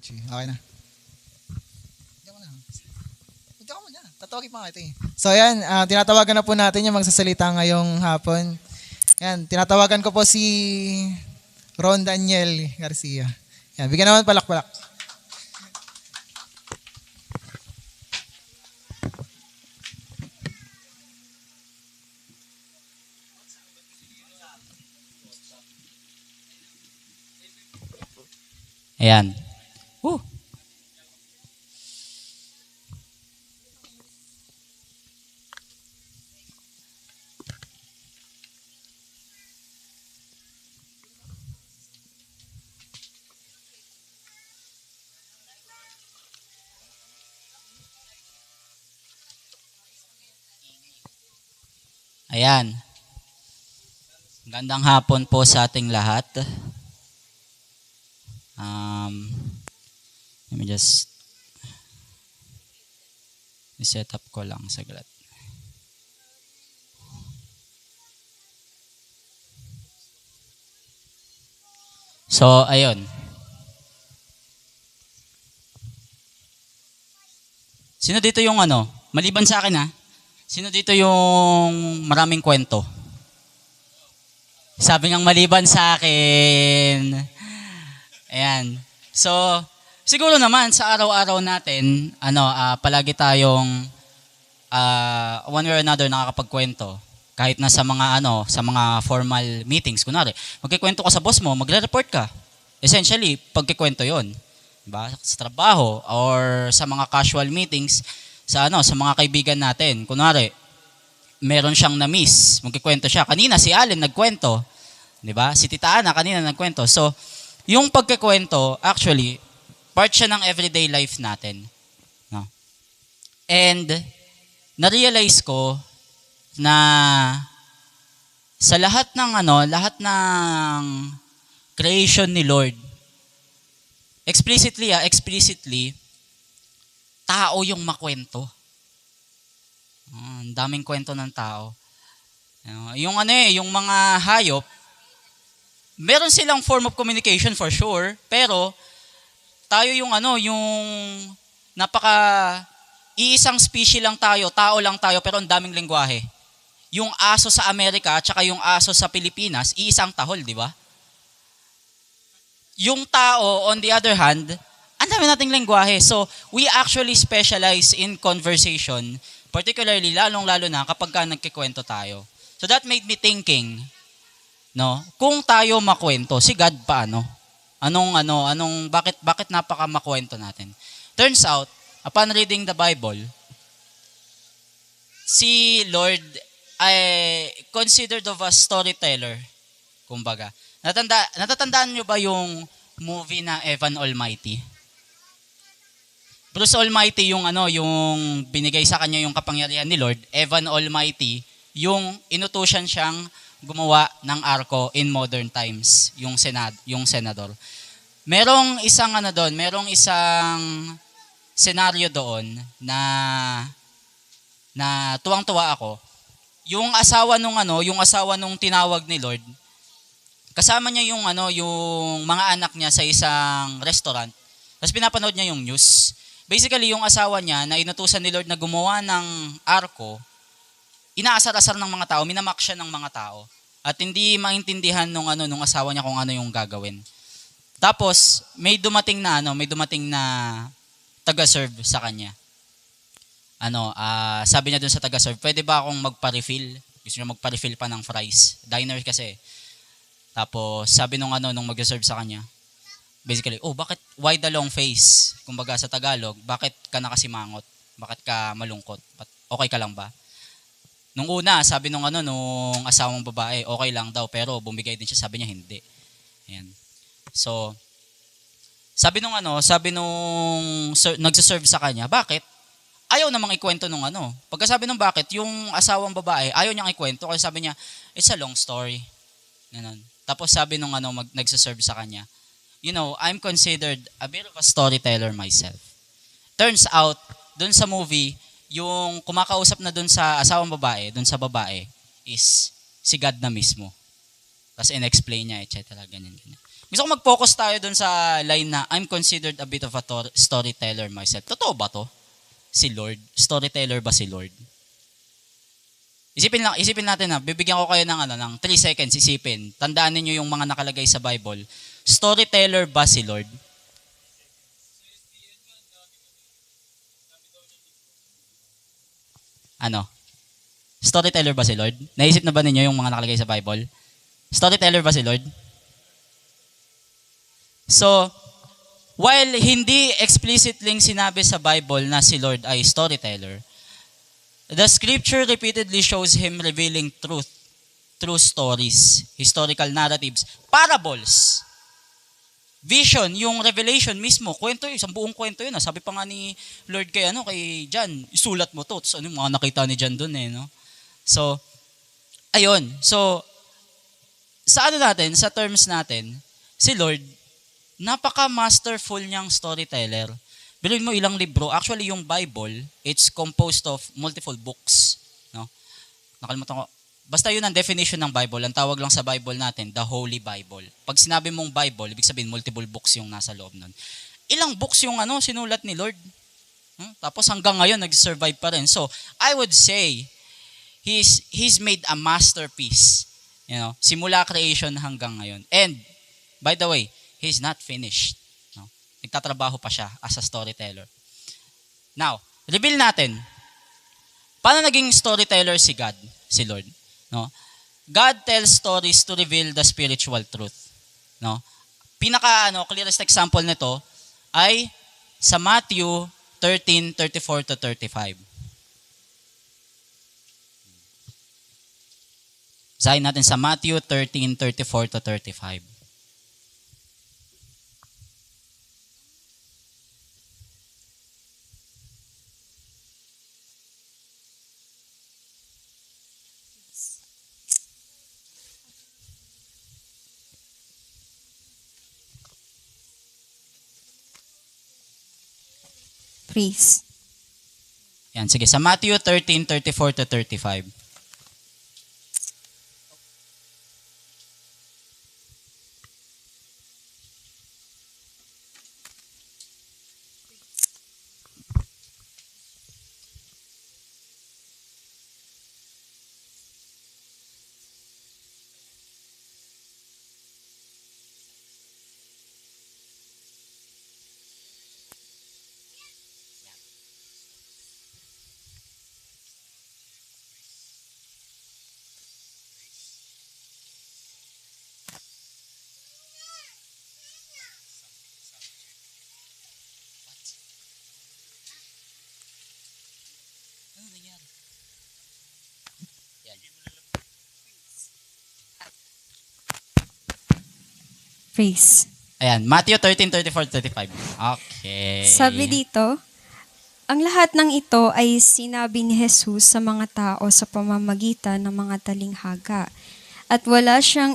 Chi. Okay na. Diyan mo na. Diyan mo na. Tatawagin pa kita eh. So ayan, tinatawagan na po natin yung magsasalita ngayong hapon. Ayan, tinatawagan ko po si Ron Daniel Garcia. Ayan, bigyan naman palakpalak. Ayan. Woo. Ayan. Gandang hapon po sa ating lahat. Let me just set up ko lang saglit. So, ayun. Sino dito yung maliban sa akin sino dito yung maraming kwento? Sabi ngang maliban sa akin. Ayan. So, siguro naman sa araw-araw natin, palagi tayong one way or another nakakapagkwento. Kahit na sa mga formal meetings, kunwari, magkikwento ka sa boss mo, magre-report ka. Essentially, pagkikwento 'yon. Diba? Sa trabaho or sa mga casual meetings, sa mga kaibigan natin. Kunwari, meron siyang na-miss, magkikwento siya. Kanina si Allen nagkwento, 'di ba? Si Tita Ana kanina nagkwento. So, yung pagkikwento, actually, part siya ng everyday life natin. No? And, na-realize ko na sa lahat ng creation ni Lord, explicitly, tao yung makwento. Ang daming kwento ng tao. Yung mga hayop, meron silang form of communication for sure, pero tayo yung iisang species lang tayo, tao lang tayo, pero ang daming lengguwahe. Yung aso sa Amerika at saka yung aso sa Pilipinas, iisang tahol, di ba? Yung tao, on the other hand, ang dami nating lengguwahe. So, we actually specialize in conversation, particularly, lalong-lalo na kapag nagkikwento tayo. So, that made me thinking, kung tayo makwento, si God paano? Bakit napaka makwento natin? Turns out, upon reading the Bible, si Lord ay considered of a storyteller, kumbaga. Natatandaan nyo ba yung movie na Evan Almighty? Bruce Almighty yung binigay sa kanya yung kapangyarihan ni Lord. Evan Almighty, yung inutusan siyang gumawa ng arko in modern times, yung senador. Merong isang senaryo doon na tuwang-tuwa ako. Yung asawa nung tinawag ni Lord, kasama niya yung mga anak niya sa isang restaurant. Tapos pinapanood niya yung news. Basically, yung asawa niya na inutusan ni Lord na gumawa ng arko, inaasar-asar ng mga tao, minamak siya ng mga tao. At hindi maintindihan nung asawa niya kung ano yung gagawin. Tapos, may dumating na taga-serve sa kanya. Sabi niya dun sa taga-serve, pwede ba akong magpa-refill? Gusto niya magpa-refill pa ng fries. Diner kasi. Tapos, sabi nung mag-serve sa kanya, basically, why the long face? Kumbaga sa Tagalog, bakit ka nakasimangot? Bakit ka malungkot? Okay ka lang ba? Nung una, sabi nung asawang babae, okay lang daw, pero bumigay din siya, sabi niya hindi. Ayan. So, sabi nung nagsiserve sa kanya, bakit? Ayaw namang ikwento nung Pagkasabi nung bakit, yung asawang babae, ayaw niyang ikwento, kasi sabi niya, it's a long story. Ganun. Tapos sabi nung nagsiserve sa kanya, I'm considered a bit of a storyteller myself. Turns out, dun sa movie, yung kumakausap na dun sa asawang babae, dun sa babae, is si God na mismo. Tapos in-explain niya, etc. Ganyan. Gusto ko mag-focus tayo dun sa line na, I'm considered a bit of a storyteller myself. Totoo ba to? Si Lord? Storyteller ba si Lord? Isipin natin na, bibigyan ko kayo ng 3 seconds, isipin. Tandaan niyo yung mga nakalagay sa Bible. Storyteller ba si Lord? Ano? Storyteller ba si Lord? Naisip na ba ninyo yung mga nakalagay sa Bible? Storyteller ba si Lord? So, while hindi explicitly sinabi sa Bible na si Lord ay storyteller, the scripture repeatedly shows him revealing truth, true stories, historical narratives, parables, vision, yung revelation mismo, kwento yun, isang buong kwento yun. Sabi pa nga ni Lord kay John, isulat mo to. Tapos mga nakita ni John dun no? So, ayun. So, sa sa terms natin, si Lord, napaka-masterful niyang storyteller. Bilhin mo ilang libro. Actually, yung Bible, it's composed of multiple books. No? Nakalimutan ko. Basta yun ang definition ng Bible. Ang tawag lang sa Bible natin, the Holy Bible. Pag sinabi mong Bible, ibig sabihin multiple books yung nasa loob nun. Ilang books yung sinulat ni Lord. Tapos hanggang ngayon, nag-survive pa rin. So, I would say, he's made a masterpiece. Simula creation hanggang ngayon. And, by the way, he's not finished. No? Nagtatrabaho pa siya as a storyteller. Now, reveal natin. Paano naging storyteller si God, si Lord? No? God tells stories to reveal the spiritual truth. No? Clearest example nito ay sa Matthew 13:34-35. Basahin natin sa Matthew 13:34-35. Please. Yan, sige. Sa Matthew 13:34-35. Praise. Ayan, Matthew 13:34-35. Okay. Sabi dito, ang lahat ng ito ay sinabi ni Jesus sa mga tao sa pamamagitan ng mga talinghaga. At wala siyang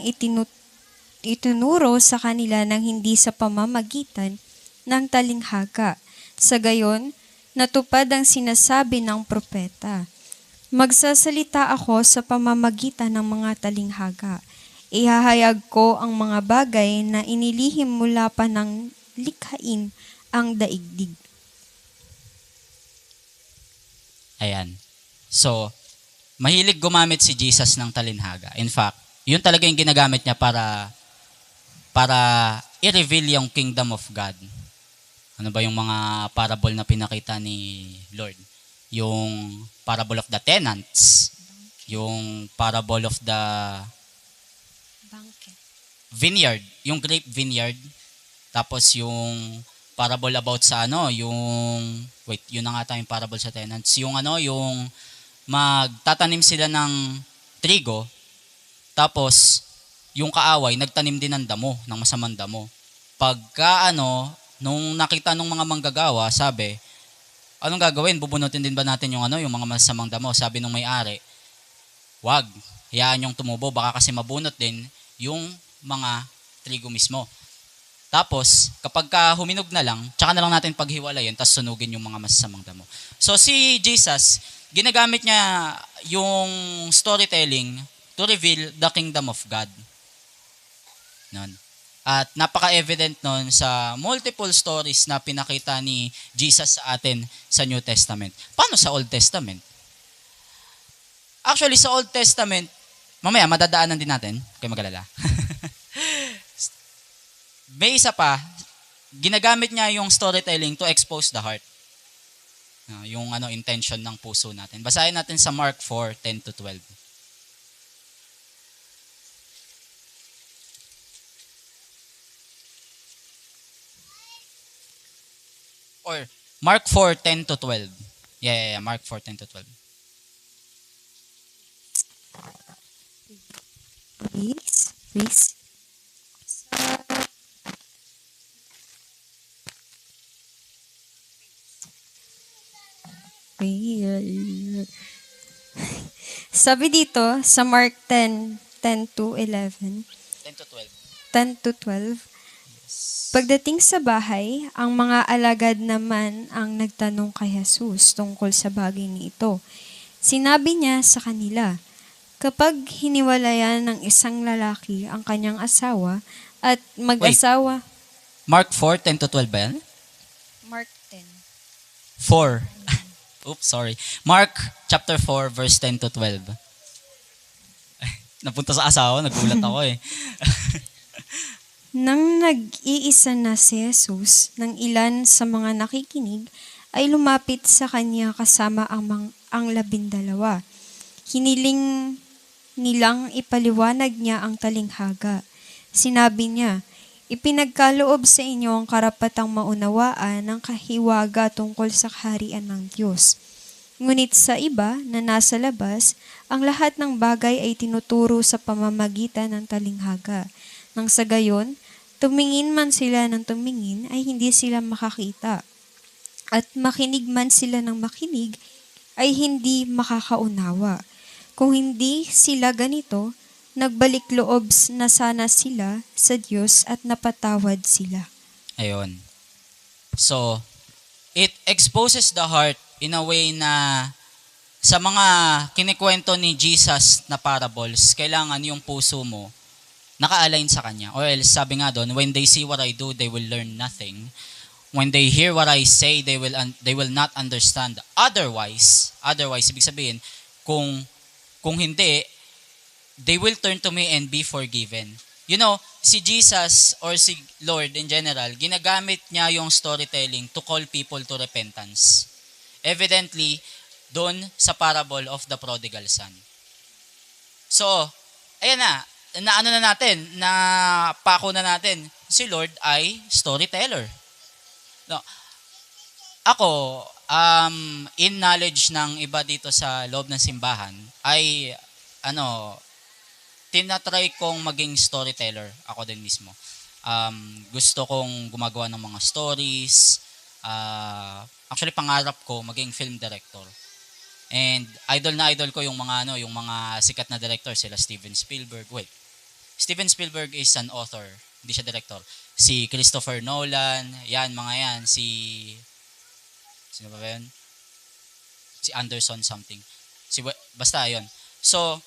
itinuro sa kanila ng hindi sa pamamagitan ng talinghaga. Sa gayon, natupad ang sinasabi ng propeta. Magsasalita ako sa pamamagitan ng mga talinghaga. Ihahayag ko ang mga bagay na inilihim mula pa ng likhain ang daigdig. Ayan. So, mahilig gumamit si Jesus ng talinhaga. In fact, yun talaga yung ginagamit niya para i-reveal yung kingdom of God. Ano ba yung mga parable na pinakita ni Lord? Yung parable of the tenants, yung parable of the vineyard, yung grape vineyard, tapos yung parable about sa yun na nga tayong parable sa tenants, yung yung magtatanim sila ng trigo, tapos yung kaaway, nagtanim din ng damo, ng masamang damo. Pagka nung nakita nung mga manggagawa, sabi, anong gagawin? Bubunutin din ba natin yung yung mga masamang damo? Sabi nung may-ari, wag, hayaan yung tumubo, baka kasi mabunot din yung mga trigo mismo. Tapos, kapag huminog na lang, tsaka na lang natin paghiwalayin, tapos sunugin yung mga masasamang damo. So, si Jesus, ginagamit niya yung storytelling to reveal the kingdom of God. Nun. At napaka-evident nun sa multiple stories na pinakita ni Jesus sa atin sa New Testament. Paano sa Old Testament? Actually, sa Old Testament, mamaya madadaanan din natin, kayo mag-alala. May isa pa, ginagamit niya yung storytelling to expose the heart. Yung intention ng puso natin. Basahin natin sa Mark 4:10-12. Or Mark 4:10-12. Yeah, Mark 4:10-12. Please. Sabi dito sa Mark 10:10-11, 10-12. 10-12, pagdating sa bahay, ang mga alagad naman ang nagtanong kay Jesus tungkol sa bagay ni ito. Sinabi niya sa kanila, kapag hiniwalayan ng isang lalaki ang kanyang asawa at mag-asawa... Mark 4:10-12 ba yan? Mark 10. 4. Oops, sorry. Mark chapter 4 verse 10-12. Napunta sa asawa, nagulat ako eh. Nang nag-iisa na si Jesus, ng ilan sa mga nakikinig ay lumapit sa kanya kasama ang 12. Hiniling nilang ipaliwanag niya ang talinghaga. Sinabi niya, ipinagkaloob sa inyo ang karapatang maunawaan ng kahiwaga tungkol sa kaharian ng Diyos. Ngunit sa iba na nasa labas, ang lahat ng bagay ay tinuturo sa pamamagitan ng talinghaga. Nang sa gayon, tumingin man sila ng tumingin ay hindi sila makakita. At makinig man sila ng makinig ay hindi makakaunawa. Kung hindi sila ganito, nagbalik loob na sana sila sa Diyos at napatawad sila. Ayun. So, it exposes the heart in a way na sa mga kinikwento ni Jesus na parables, kailangan yung puso mo naka-align sa Kanya. Or else, sabi nga doon, when they see what I do, they will learn nothing. When they hear what I say, they will not understand. Otherwise, ibig sabihin, kung hindi, they will turn to me and be forgiven. You know, si Jesus or si Lord in general, ginagamit niya yung storytelling to call people to repentance. Evidently, doon sa parable of the prodigal son. So, ayan na pako na natin, si Lord ay storyteller. No, ako, in knowledge ng iba dito sa loob ng simbahan, ay, tinatry kong maging storyteller, ako din mismo. Gusto kong gumagawa ng mga stories. Actually, pangarap ko maging film director. And idol ko yung mga sikat na director, sila Steven Spielberg. Steven Spielberg is an author, hindi siya director. Si Christopher Nolan, mga yan, sino ba yun? Si Anderson something. Basta yun. So,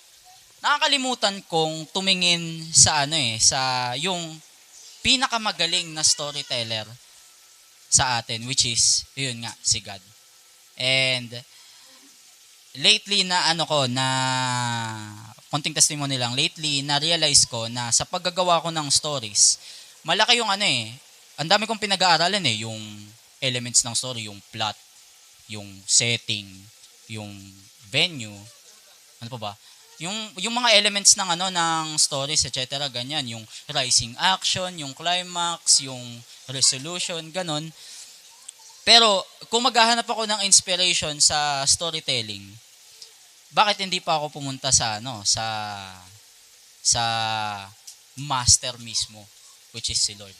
nakakalimutan kong tumingin sa sa yung pinakamagaling na storyteller sa atin, which is, yun nga, si God. And lately konting testimony lang, lately na-realize ko na sa paggagawa ko ng stories, malaki yung ang dami kong pinag-aaralan yung elements ng story, yung plot, yung setting, yung venue, ano pa ba? Yung mga elements ng ng stories, etc., ganyan, yung rising action, yung climax, yung resolution, ganon. Pero kung maghahanap ako ng inspiration sa storytelling, bakit hindi pa ako pumunta sa sa master mismo, which is si Lord?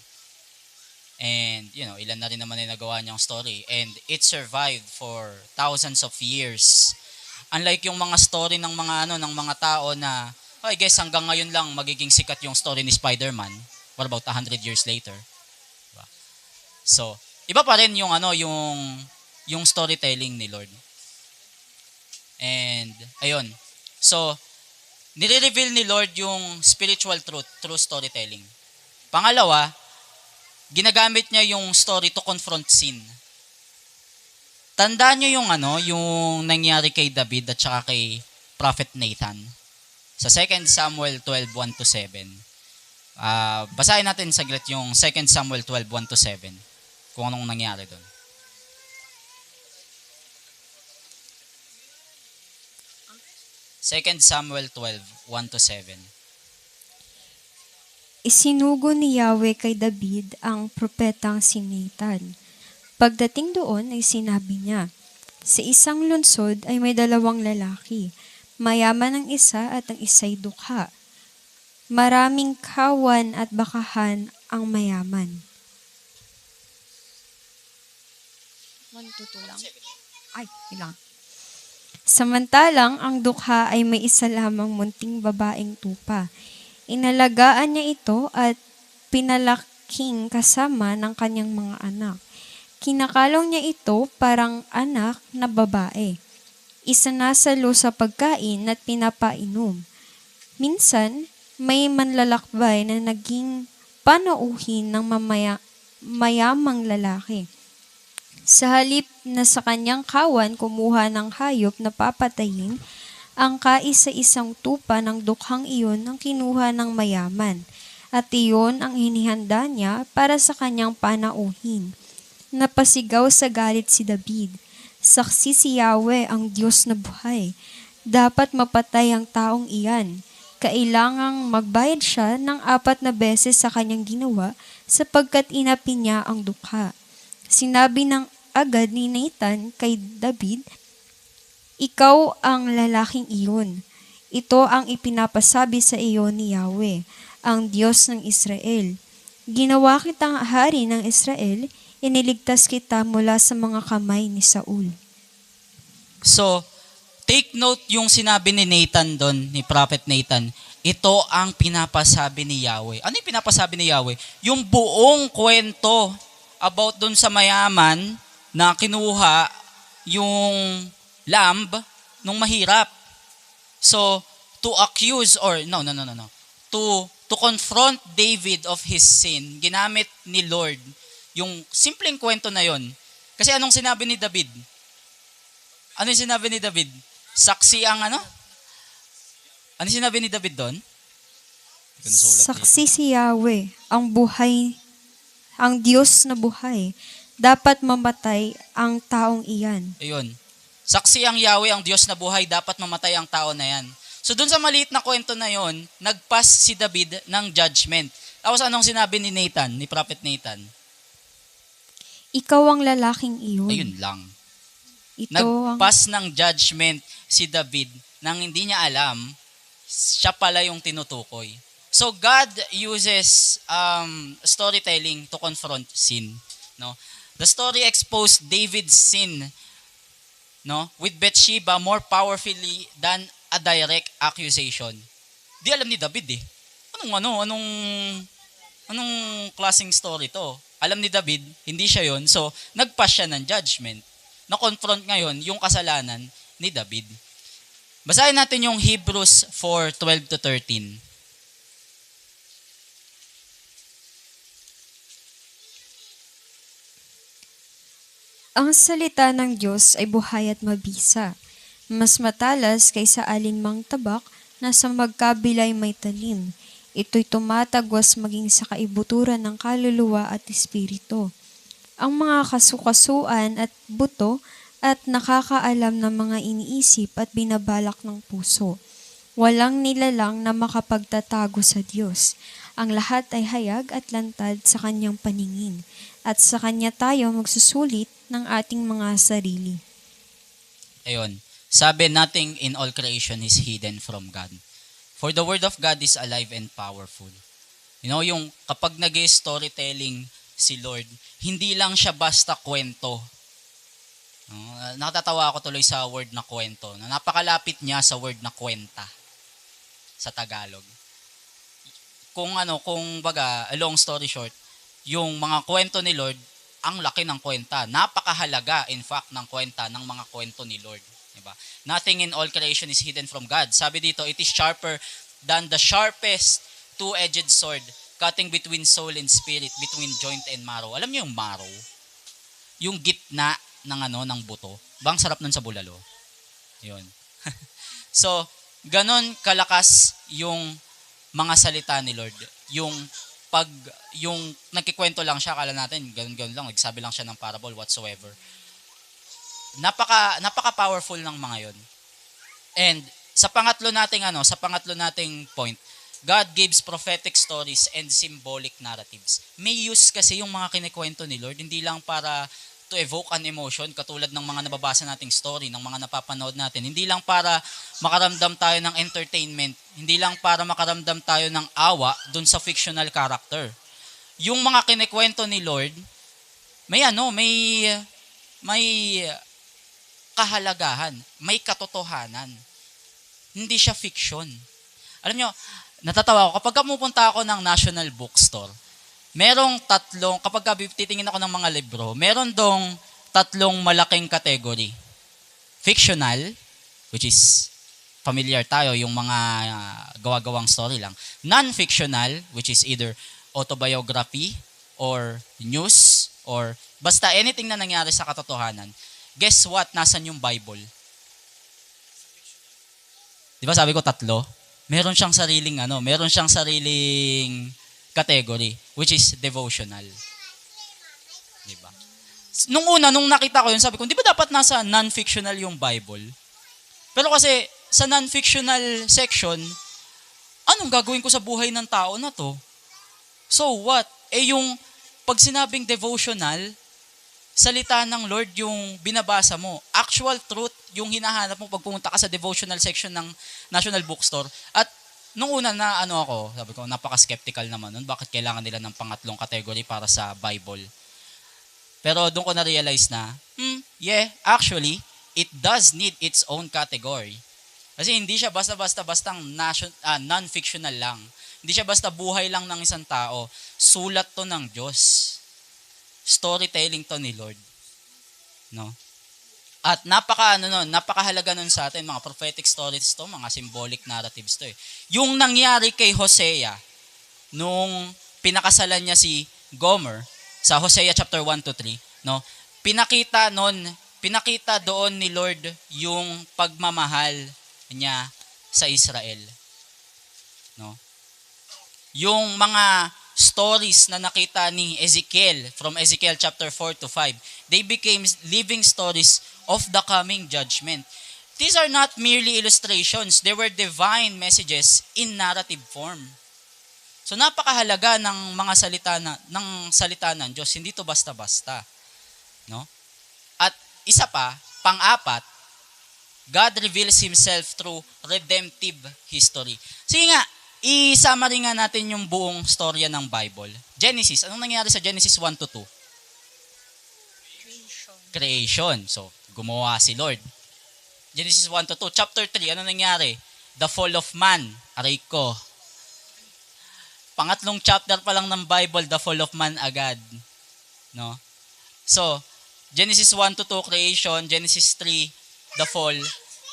And ilan na rin naman ay nagawa niyang story, and it survived for thousands of years. Unlike yung mga story ng mga tao na, I guess hanggang ngayon lang magiging sikat yung story ni Spider-Man. What about 100 years later? Diba? So, iba pa rin yung yung storytelling ni Lord. And ayun. So, nire-reveal ni Lord yung spiritual truth through storytelling. Pangalawa, ginagamit niya yung story to confront sin. Tandaan niyo yung yung nangyari kay David at saka kay Prophet Nathan. Sa 2 Samuel 12:1-7. Basahin natin saglit yung 2 Samuel 12:1-7. Kung anong nangyari doon. Second Samuel 12:1-7. Isinugo ni Yahweh kay David ang propetang si Nathan. Pagdating doon ay sinabi niya, sa isang lungsod ay may dalawang lalaki. Mayaman ang isa at ang isa'y dukha. Maraming kawan at bakahan ang mayaman. 1-2 lang. Ay, ilang. Samantalang ang dukha ay may isa lamang munting babaeng tupa. Inalagaan niya ito at pinalaking kasama ng kanyang mga anak. Kinakalong niya ito parang anak na babae. Isinasalo sa pagkain at pinapainom. Minsan, may manlalakbay na naging panauhin ng mayamang lalaki. Sa halip na sa kanyang kawan kumuha ng hayop na papatayin, ang kaisa-isang tupa ng dukhang iyon ang kinuha ng mayaman, at iyon ang hinihanda niya para sa kanyang panauhin. Napasigaw sa galit si David. Saksi si Yahweh ang Diyos na buhay. Dapat mapatay ang taong iyan. Kailangang magbayad siya ng 4 na beses sa kanyang ginawa sapagkat inapi niya ang dukha. Sinabi ng agad ni Nathan kay David, ikaw ang lalaking iyon. Ito ang ipinapasabi sa iyo ni Yahweh, ang Diyos ng Israel. Ginawa kitang hari ng Israel, iniligtas kita mula sa mga kamay ni Saul. So, take note yung sinabi ni Nathan doon, ni Prophet Nathan. Ito ang pinapasabi ni Yahweh. Ano yung pinapasabi ni Yahweh? Yung buong kwento about doon sa mayaman na kinuha yung lamb nung mahirap. So, to accuse or to confront David of his sin, ginamit ni Lord yung simpleng kwento na yon. Kasi anong sinabi ni David? Ano yung sinabi ni David? Saksi ang ano? Ano yung sinabi ni David doon? Saksi si Yahweh, ang buhay, ang Diyos na buhay. Dapat mamatay ang taong iyan. Ayun. Saksi ang Yahweh, ang Diyos na buhay, dapat mamatay ang tao na yan. So dun sa maliit na kwento na yon, nagpass si David ng judgment. Tapos anong sinabi ni Nathan, ni Prophet Nathan? Ikaw ang lalaking iyon. Ayun lang. Ito ang Nagpass ng judgment si David nang hindi niya alam, siya pala yung tinutukoy. So God uses storytelling to confront sin. No? The story exposed David's sin, no, with Bathsheba more powerfully than a direct accusation. Di alam ni David eh. Anong klaseng story to? Alam ni David, hindi siya yon. So, nagpass siya ng judgment. Na-confront ngayon yung kasalanan ni David. Basahin natin yung Hebrews 4:12-13. Ang salita ng Diyos ay buhay at mabisa, mas matalas kaysa alinmang tabak na sa magkabilay may talim. Ito'y tumatagwas maging sa kaibuturan ng kaluluwa at espiritu. Ang mga kasukasuan at buto at nakakaalam ng mga iniisip at binabalak ng puso. Walang nilalang na makapagtatago sa Diyos. Ang lahat ay hayag at lantad sa kanyang paningin, at sa kanya tayo magsusulit ng ating mga sarili. Ayun. Sabi, nothing in all creation is hidden from God. For the word of God is alive and powerful. You know, yung kapag nag-storytelling si Lord, hindi lang siya basta kwento. Nakatatawa ako tuloy sa word na kwento. Napakalapit niya sa word na kwenta sa Tagalog. Kung baga, a long story short, yung mga kwento ni Lord, ang laki ng kwenta. Napakahalaga, in fact, ng kwenta ng mga kwento ni Lord. Diba? Nothing in all creation is hidden from God. Sabi dito, it is sharper than the sharpest two-edged sword, cutting between soul and spirit, between joint and marrow. Alam niyo yung marrow? Yung gitna ng ng buto. Bang sarap nun sa bulalo. Yun. So, ganon kalakas yung mga salita ni Lord. Yung nagkikwento lang siya, kala natin, ganun lang, nagsabi lang siya ng parable, whatsoever. Napaka-powerful ng mga yon. And sa pangatlo nating point, God gives prophetic stories and symbolic narratives. May use kasi yung mga kinikwento ni Lord, hindi lang para to evoke an emotion, katulad ng mga nababasa nating story, ng mga napapanood natin. Hindi lang para makaramdam tayo ng entertainment, hindi lang para makaramdam tayo ng awa dun sa fictional character. Yung mga kinikwento ni Lord, may kahalagahan, may katotohanan. Hindi siya fiction. Alam nyo, natatawa ako, kapag pumunta ako ng National Bookstore, kapag titingin ako ng mga libro, meron dong 3 malaking category. Fictional, which is familiar tayo, yung mga gawa-gawang story lang. Non-fictional, which is either autobiography or news or basta anything na nangyari sa katotohanan. Guess what? Nasaan yung Bible? Di ba sabi ko 3? Meron siyang sariling category, which is devotional. Di ba? Nung nakita ko yun, sabi ko, di ba dapat nasa non-fictional yung Bible? Pero kasi, sa non-fictional section, anong gagawin ko sa buhay ng tao na to? So what? Yung pag sinabing devotional, salita ng Lord yung binabasa mo. Actual truth yung hinahanap mo pag pumunta ka sa devotional section ng National Bookstore. At nung una na sabi ko, napaka-skeptical naman nun. Bakit kailangan nila ng pangatlong category para sa Bible? Pero doon ko na-realize na, actually, it does need its own category. Kasi hindi siya basta-bastang non-fictional lang. Hindi siya basta buhay lang ng isang tao. Sulat to ng Diyos. Storytelling to ni Lord. No? At napakahalaga nun sa atin, mga prophetic stories to, mga symbolic narratives to. Yung nangyari kay Hosea, nung pinakasalan niya si Gomer, sa Hosea chapter 1-3, no? Pinakita doon ni Lord yung pagmamahal niya sa Israel. No? Yung mga stories na nakita ni Ezekiel from Ezekiel chapter 4-5, they became living stories of the coming judgment. These are not merely illustrations, they were divine messages in narrative form. So napakahalaga ng mga salita ng Diyos, hindi to basta-basta. No? At isa pa, pang-apat, God reveals Himself through redemptive history. Sige nga, i-summary nga natin yung buong storya ng Bible. Genesis, anong nangyari sa Genesis 1-2? Creation. So, gumawa si Lord. Genesis 1-2. Chapter 3, ano nangyari? The fall of man. Aray ko. Pangatlong chapter pa lang ng Bible, the fall of man agad. No? So, Genesis 1-2, creation. Genesis 3, the fall.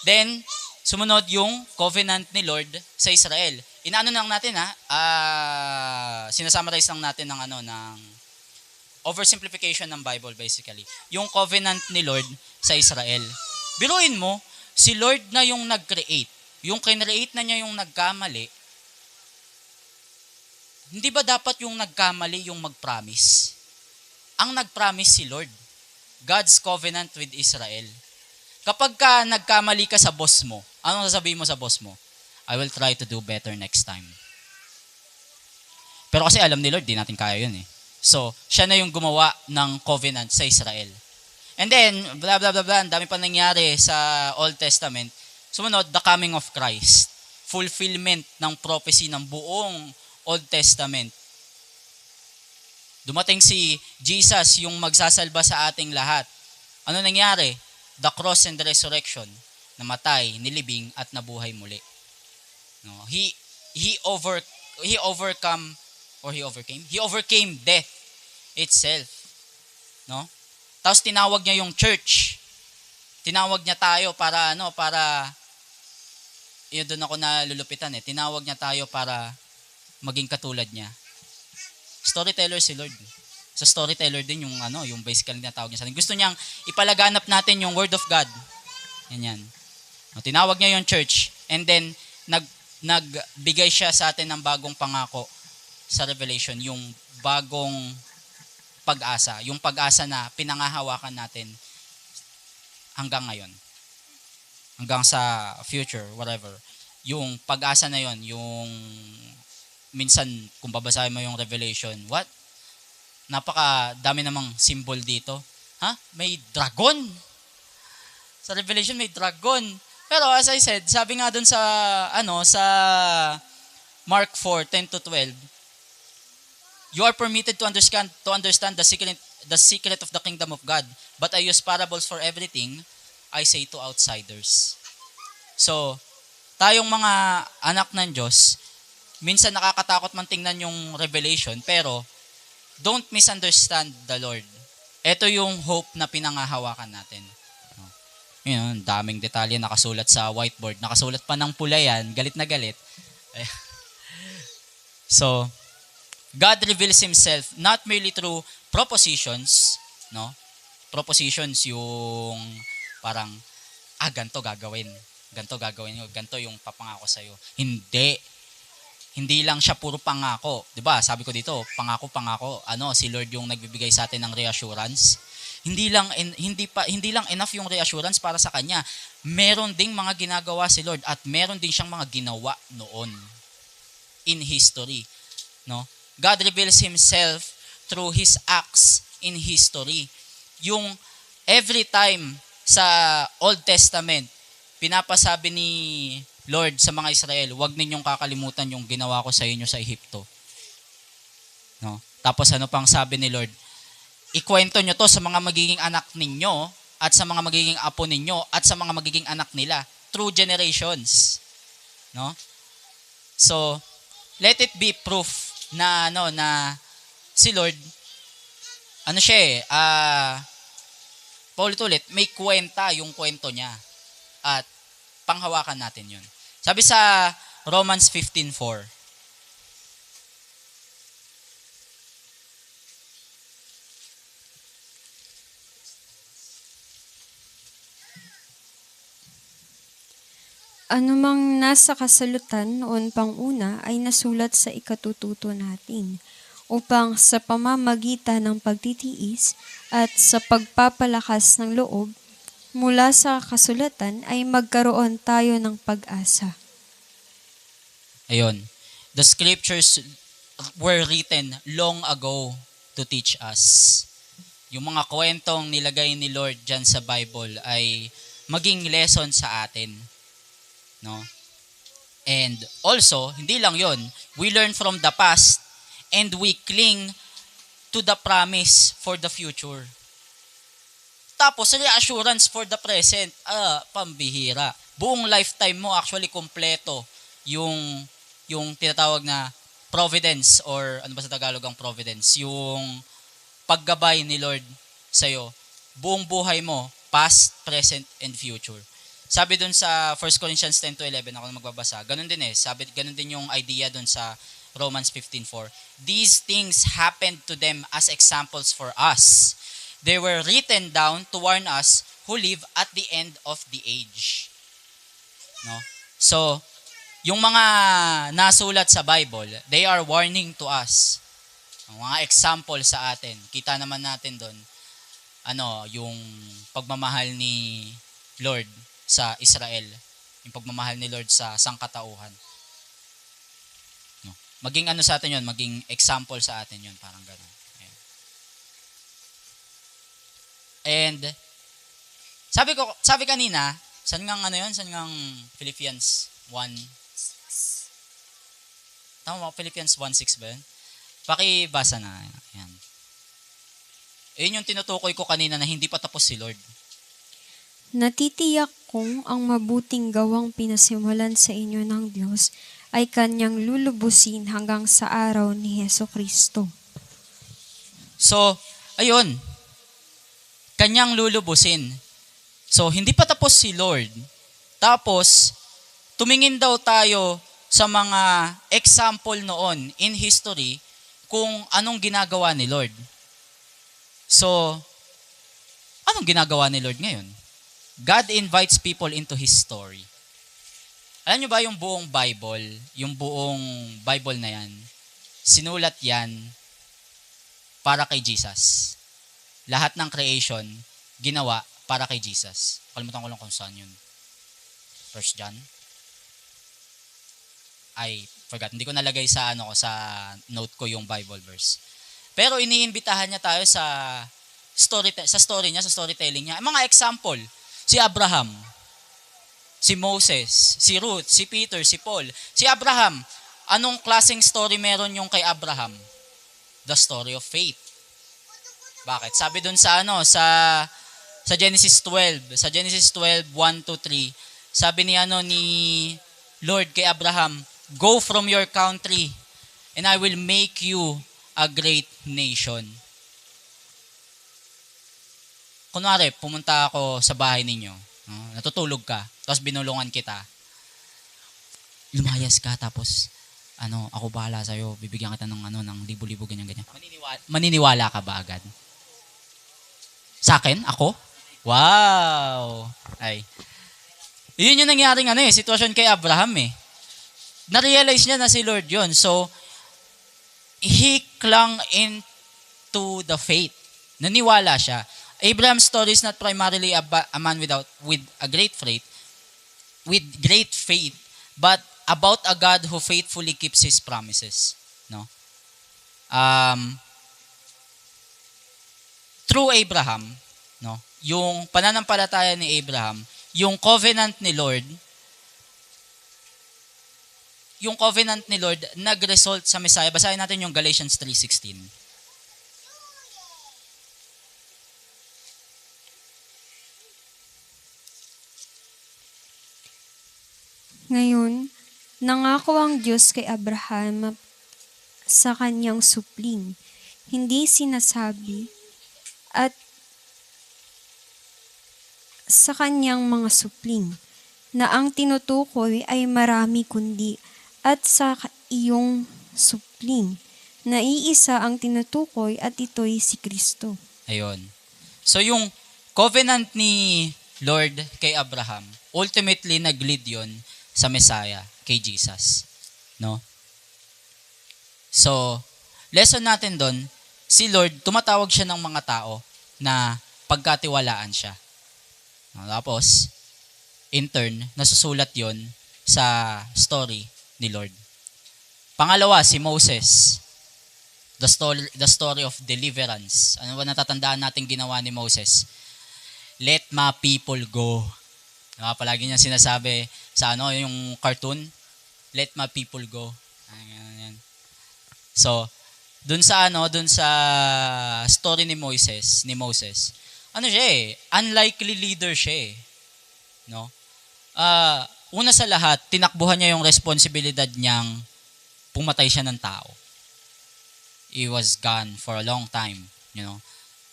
Then, sumunod yung covenant ni Lord sa Israel. Inaano lang natin sinasummarize lang natin ng oversimplification ng Bible basically. Yung covenant ni Lord sa Israel. Biruin mo, si Lord na yung nag-create. Yung kinreate na niya yung nagkamali. Hindi ba dapat yung nagkamali yung mag-promise? Ang nag-promise si Lord. God's covenant with Israel. Kapag ka nagkamali ka sa boss mo, anong sasabihin mo sa boss mo? I will try to do better next time. Pero kasi alam ni Lord, di natin kaya yun eh. So, siya na yung gumawa ng covenant sa Israel. And then, blah, blah, blah, blah, ang dami pa nangyari sa Old Testament. Sumunod, the coming of Christ. Fulfillment ng prophecy ng buong Old Testament. Dumating si Jesus, yung magsasalba sa ating lahat. Ano nangyari? The cross and the resurrection. Namatay, nilibing, at nabuhay muli. No, he overcame death itself. No? Tapos tinawag niya yung church. Tinawag niya tayo para yun doon ako nalulupitan eh. Tinawag niya tayo para maging katulad niya. Storyteller si Lord. Sa storyteller din yung yung basically na tawag niya sa atin. Gusto niyang ipalaganap natin yung word of God. Yan. Tinawag niya yung church and then nagbigay siya sa atin ng bagong pangako sa Revelation, yung bagong pag-asa, yung pag-asa na pinangahawakan natin hanggang ngayon. Hanggang sa future, whatever. Yung pag-asa na yon, yung minsan kung babasahin mo yung Revelation, what? Napaka dami namang symbol dito. May dragon. Sa Revelation may dragon. Pero as I said, sabi nga dun sa sa Mark 4:10 to 12, you are permitted to understand the secret of the kingdom of God, but I use parables for everything I say to outsiders. So, tayong mga anak ng Diyos, minsan nakakatakot man tingnan yung Revelation, pero don't misunderstand the Lord. Ito yung hope na pinangahawakan natin. Yun, daming detalye nakasulat sa whiteboard. Nakasulat pa ng pula yan. Galit na galit. So, God reveals Himself not merely through propositions, no? Propositions yung parang, ganito gagawin. Ganito gagawin. Ganito yung papangako sa'yo. Hindi lang siya puro pangako. 'Di ba? Sabi ko dito, pangako. Si Lord yung nagbibigay sa atin ng reassurance. Hindi lang enough yung reassurance para sa kanya. Meron ding mga ginagawa si Lord at meron din siyang mga ginawa noon in history, no? God reveals Himself through His acts in history. Yung every time sa Old Testament, pinapasabi ni Lord sa mga Israel, huwag ninyong kakalimutan yung ginawa ko sa inyo sa Ehipto. No? Tapos ano pang sabi ni Lord? Ikwento nyo to sa mga magiging anak ninyo at sa mga magiging apo ninyo at sa mga magiging anak nila through generations. No? So, let it be proof na na si Lord paulit-ulit, may kwenta yung kwento niya at panghawakan natin yun. Sabi sa Romans 15:4, Anumang nasa kasalutan noon pang una ay nasulat sa ikatututo natin, upang sa pamamagitan ng pagtitiis at sa pagpapalakas ng loob mula sa kasulatan ay magkaroon tayo ng pag-asa. ayun, the scriptures were written long ago to teach us. Yung mga kwentong nilagay ni Lord dyan sa Bible ay maging lesson sa atin. No? And also, hindi lang yon, we learn from the past and we cling to the promise for the future. Tapos, reassurance for the present. Pambihira. Buong lifetime mo actually kompleto yung tinatawag na providence, or ano ba sa Tagalog ang providence? Yung paggabay ni Lord sa'yo. Buong buhay mo, past, present, and future. Sabi dun sa 1 Corinthians 10-11, ako na magbabasa, ganun din ganun din yung idea dun sa Romans 15:4. These things happened to them as examples for us. They were written down to warn us who live at the end of the age. No? So, yung mga nasulat sa Bible, they are warning to us. Mga example sa atin. Kita naman natin doon, yung pagmamahal ni Lord sa Israel, yung pagmamahal ni Lord sa sangkatauhan. No? Maging sa atin yun, maging example sa atin yun, parang gano'n. Ayan. And, sabi kanina, saan ngang Saan ngang Philippians 1? Tama ba? Philippians 1:6 ba yun? Pakibasa na. Ayan. Ayun yung tinutukoy ko kanina na hindi pa tapos si Lord. Natitiyak kong ang mabuting gawang pinasimulan sa inyo ng Diyos ay Kanyang lulubusin hanggang sa araw ni Hesukristo. So, ayun. Kanyang lulubusin. So, hindi pa tapos si Lord. Tapos, tumingin daw tayo sa mga example noon in history kung anong ginagawa ni Lord. So, anong ginagawa ni Lord ngayon? God invites people into His story. Alam nyo ba yung buong Bible na yan, sinulat yan para kay Jesus. Lahat ng creation, ginawa para kay Jesus. Kalimutan ko lang kung saan yun. 1 John? I forgot. Hindi ko nalagay sa sa note ko yung Bible verse. Pero iniimbitahan niya tayo sa story niya, sa storytelling niya. Mga example, si Abraham, si Moses, si Ruth, si Peter, si Paul. Si Abraham, anong klaseng story meron yung kay Abraham? The story of faith. Bakit? Sabi dun sa sa Genesis 12, sa Genesis 12, 1 to 3, sabi ni Lord kay Abraham, "Go from your country and I will make you a great nation." Kunwari, pumunta ako sa bahay ninyo, natutulog ka, tapos binulungan kita. Lumayas ka, tapos ako bahala sa'yo, bibigyan kita ng libo-libo, ganyan-ganyan. Maniniwala ka ba agad? Sa akin? Ako? Wow! Ay. Yun yung nangyaring sitwasyon kay Abraham eh. Na-realize niya na si Lord yun. So, he clung into the faith. Naniwala siya. Abraham's story is not primarily a man with great faith, but about a God who faithfully keeps His promises. No? Through Abraham, no, yung pananampalataya ni Abraham, yung covenant ni Lord nag-result sa Messiah. Basahin natin yung Galatians 3:16. Ngayon, nangako ang Diyos kay Abraham sa kanyang supling, hindi sinasabi, at sa kanyang mga supling, na ang tinutukoy ay marami kundi, at sa iyong supling, na iisa ang tinutukoy at ito'y si Kristo. Ayun. So yung covenant ni Lord kay Abraham, ultimately nag-lead yun sa Messiah, kay Jesus. No? So, lesson natin doon, si Lord, tumatawag siya ng mga tao na pagkatiwalaan siya. Tapos, in turn, nasusulat yon sa story ni Lord. Pangalawa, si Moses. The story of deliverance. Ano ba natatandaan natin ginawa ni Moses? Let my people go. Palagi niya sinasabi sa yung cartoon, let my people go. Ayan. So, dun sa story ni Moses, unlikely leader siya eh. No? Una sa lahat, tinakbuhan niya yung responsibilidad niyang pumatay siya ng tao. He was gone for a long time,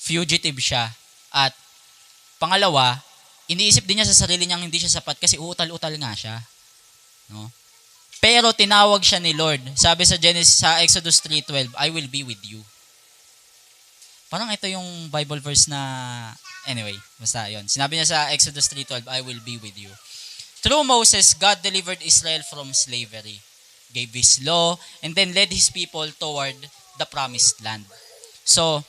Fugitive siya. At pangalawa, iniisip din niya sa sarili niyang hindi siya sapat kasi uutal-utal nga siya. No? Pero tinawag siya ni Lord. Sabi sa Exodus 3:12, I will be with you. Parang ito yung Bible verse na, anyway, basta yun. Sinabi niya sa Exodus 3:12, I will be with you. Through Moses, God delivered Israel from slavery, gave His law, and then led His people toward the promised land. So,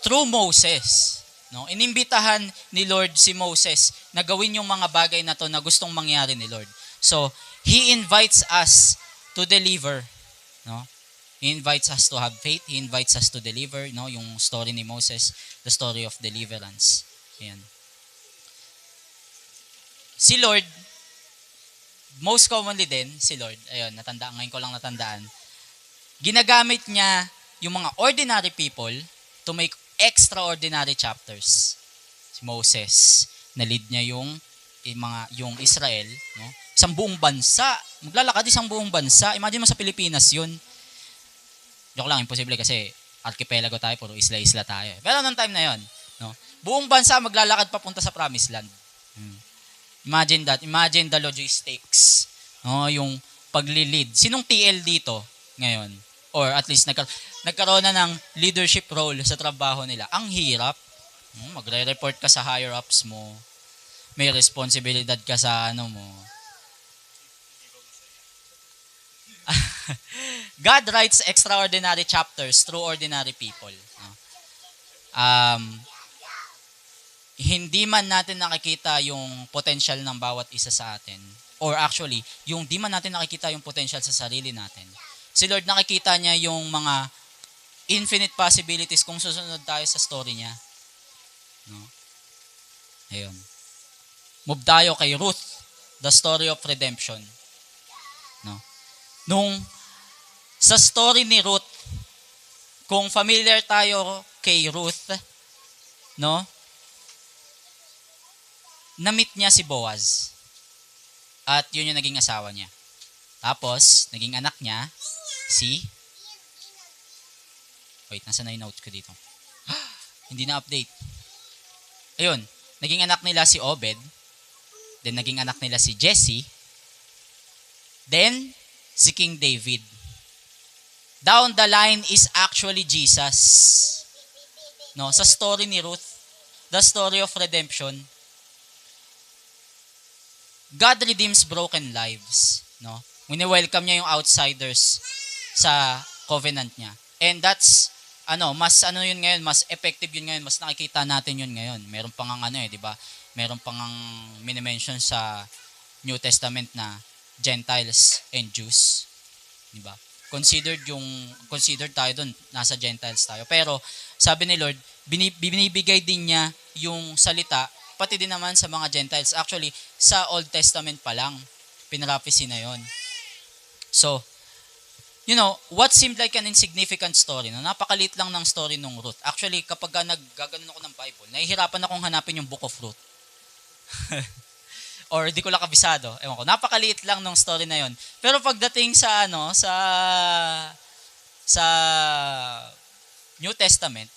through Moses, inimbitahan ni Lord si Moses na gawin yung mga bagay na to na gustong mangyari ni Lord. So, He invites us to deliver. He invites us to have faith. He invites us to deliver. Yung story ni Moses, the story of deliverance. Ayan. Si Lord, most commonly din, ngayon ko lang natandaan, ginagamit niya yung mga ordinary people to make extraordinary chapters. Si Moses, na-lead niya yung Israel, isang buong bansa. Maglalakad isang buong bansa. Imagine mo sa Pilipinas yun. Joke lang, imposible kasi archipelago tayo, puro isla-isla tayo. Pero noong time na yun, buong bansa maglalakad papunta sa promised land. Imagine that. Imagine the logistics. Yung pagli-lead. Sinong TL dito ngayon? or at least nagkaroon na ng leadership role sa trabaho nila. Ang hirap. Magre-report ka sa higher ups mo. May responsibilidad ka sa ano mo. God writes extraordinary chapters through ordinary people. Hindi man natin nakikita yung potential ng bawat isa sa atin, or actually, yung di man natin nakikita yung potential sa sarili natin. Si Lord nakikita niya yung mga infinite possibilities kung susunod tayo sa story niya. No? Ayun. Move tayo kay Ruth, the story of redemption. No? Nung sa story ni Ruth, kung familiar tayo kay Ruth, no? Na-meet niya si Boaz. At yun yung naging asawa niya. Tapos, naging anak niya, wait, nasa na yung notes ko dito? Hindi na-update. Ayun, naging anak nila si Obed, then naging anak nila si Jesse, then si King David. Down the line is actually Jesus. No, sa story ni Ruth, the story of redemption, God redeems broken lives, no? Wini-welcome niya yung outsiders sa covenant niya. And that's mas yun ngayon, mas effective yun ngayon, mas nakikita natin yun ngayon. Meron pang ang di ba? Meron pang ang mini-mention sa New Testament na Gentiles and Jews, di ba? Considered tayo doon, nasa Gentiles tayo. Pero sabi ni Lord, binibigay din niya yung salita pati din naman sa mga Gentiles. Actually, sa Old Testament pa lang, pinrapisi na yon. So, what seemed like an insignificant story, no? Napakalit lang ng story ng Ruth. Actually, kapag naggaganon ako ng Bible, nahihirapan akong hanapin yung Book of Ruth. Or di ko lang kabisado. Ewan ko, napakaliit lang ng story na yon. Pero pagdating sa New Testament,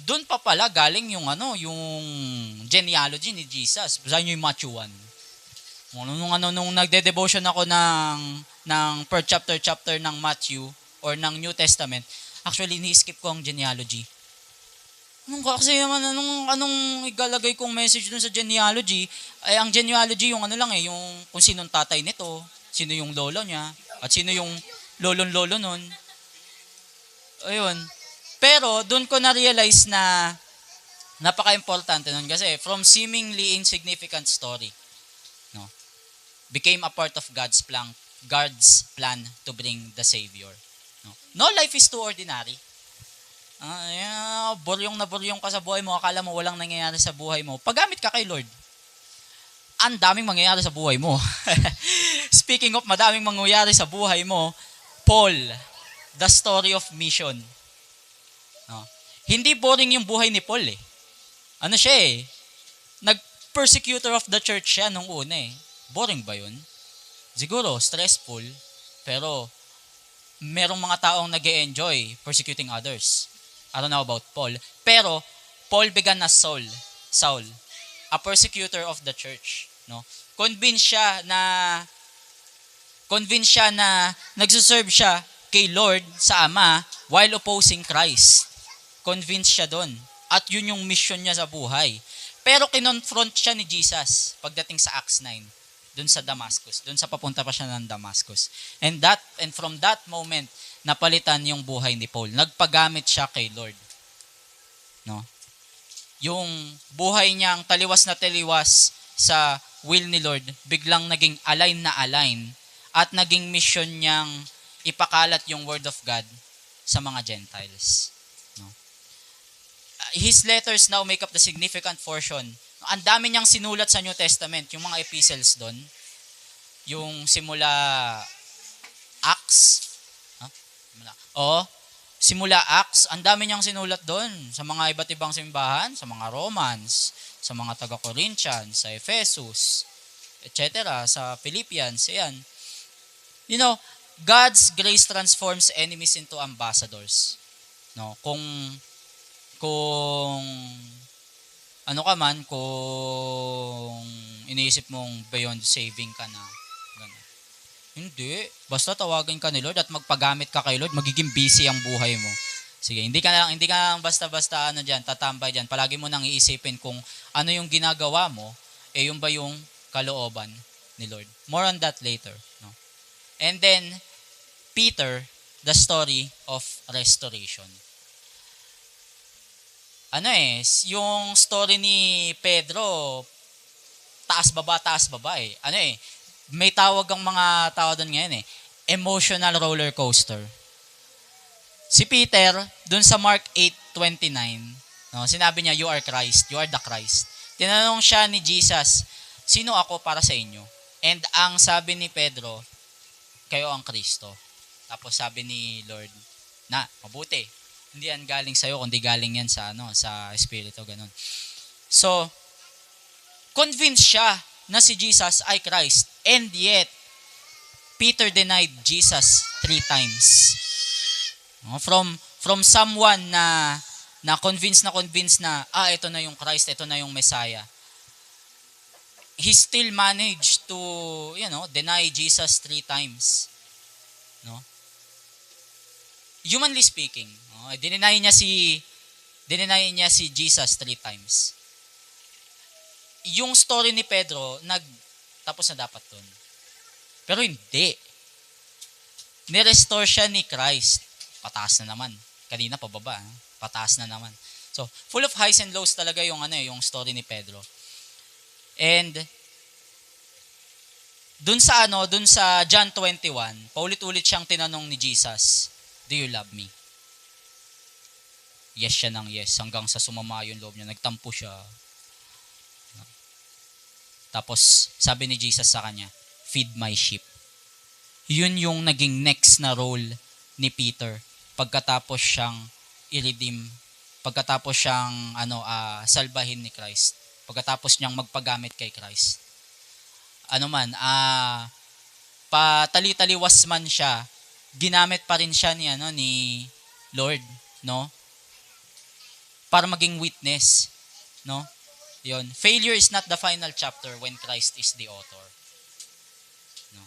doon pa pala galing yung genealogy ni Jesus. Basahin niyo yung Matthew 1. Nung nagde-devotion ako ng per chapter ng Matthew or ng New Testament, actually ni-skip ko ang genealogy. Kasi naman anong igalagay kong message dun sa genealogy, ay ang genealogy yung yung kung sinong tatay nito, sino yung lolo niya, at sino yung lolon-lolo nun. Ayun. Pero doon ko na-realize na napaka-importante nun kasi from seemingly insignificant story, no, became a part of God's plan to bring the Savior. No life is too ordinary. Buryong ka sa buhay mo, akala mo walang nangyayari sa buhay mo. Paggamit ka kay Lord, ang daming mangyayari sa buhay mo. Speaking of madaming mangyayari sa buhay mo, Paul, the story of mission. No? Hindi boring yung buhay ni Paul eh. Nag-persecutor of the church siya nung una eh. Boring ba yun? Siguro, stressful, pero merong mga taong nag-e-enjoy persecuting others. I don't know about Paul. Pero, Paul began as Saul, a persecutor of the church. No? Convinced siya na nagsuserve siya kay Lord sa Ama while opposing Christ. Convinced siya doon. At yun yung mission niya sa buhay. Pero kinonfront siya ni Jesus pagdating sa Acts 9, doon sa Damascus. Doon sa papunta pa siya ng Damascus. And from that moment, napalitan yung buhay ni Paul. Nagpagamit siya kay Lord. No? Yung buhay niyang taliwas na taliwas sa will ni Lord, biglang naging align na align at naging mission niyang ipakalat yung word of God sa mga Gentiles. No? His letters now make up the significant portion. Ang dami niyang sinulat sa New Testament, yung mga epistles doon, yung simula Acts, simula Acts, ang dami niyang sinulat doon sa mga iba't ibang simbahan, sa mga Romans, sa mga taga-Corinthians, sa Ephesus, etc., sa Philippians, ayan. God's grace transforms enemies into ambassadors. No, kung iniisip mong beyond saving ka na, gano'n. Hindi. Basta tawagin ka ni Lord at magpagamit ka kay Lord, magiging busy ang buhay mo. Sige, hindi ka lang basta-basta tatambay diyan. Palagi mo nang iisipin kung ano yung ginagawa mo, yun ba yung kalooban ni Lord. More on that later, no? And then Peter, the story of restoration. Yung story ni Pedro, taas baba eh. May tawag ang mga tao doon ngayon emotional roller coaster. Si Peter, doon sa Mark 8:29, no, sinabi niya, you are Christ, you are the Christ. Tinanong siya ni Jesus, sino ako para sa inyo? And ang sabi ni Pedro, kayo ang Kristo. Tapos sabi ni Lord, mabuti. Hindi yan galing sa'yo, kundi galing yan sa Espiritu, ganun. So, convinced siya na si Jesus ay Christ. And yet, Peter denied Jesus 3 times. No? From someone na convinced na ito na yung Christ, ito na yung Messiah. He still managed to, deny Jesus 3 times. No? Humanly speaking, dininay niya si Jesus 3 times. Yung story ni Pedro, tapos na dapat dun. Pero hindi. Nirestore siya ni Christ. Pataas na naman. Kanina pababa. Pataas na naman. So, full of highs and lows talaga yung story ni Pedro. And dun sa John 21, paulit-ulit siyang tinanong ni Jesus, do you love me? Yes siya ng yes. Hanggang sa sumama yung loob niya. Nagtampo siya. Tapos, sabi ni Jesus sa kanya, feed my sheep. Yun yung naging next na role ni Peter pagkatapos siyang i-redeem, pagkatapos siyang salbahin ni Christ, pagkatapos niyang magpagamit kay Christ. Patali-taliwas man siya, ginamit pa rin siya ni Lord, no? Para maging witness, no? Yun. Failure is not the final chapter when Christ is the author. No?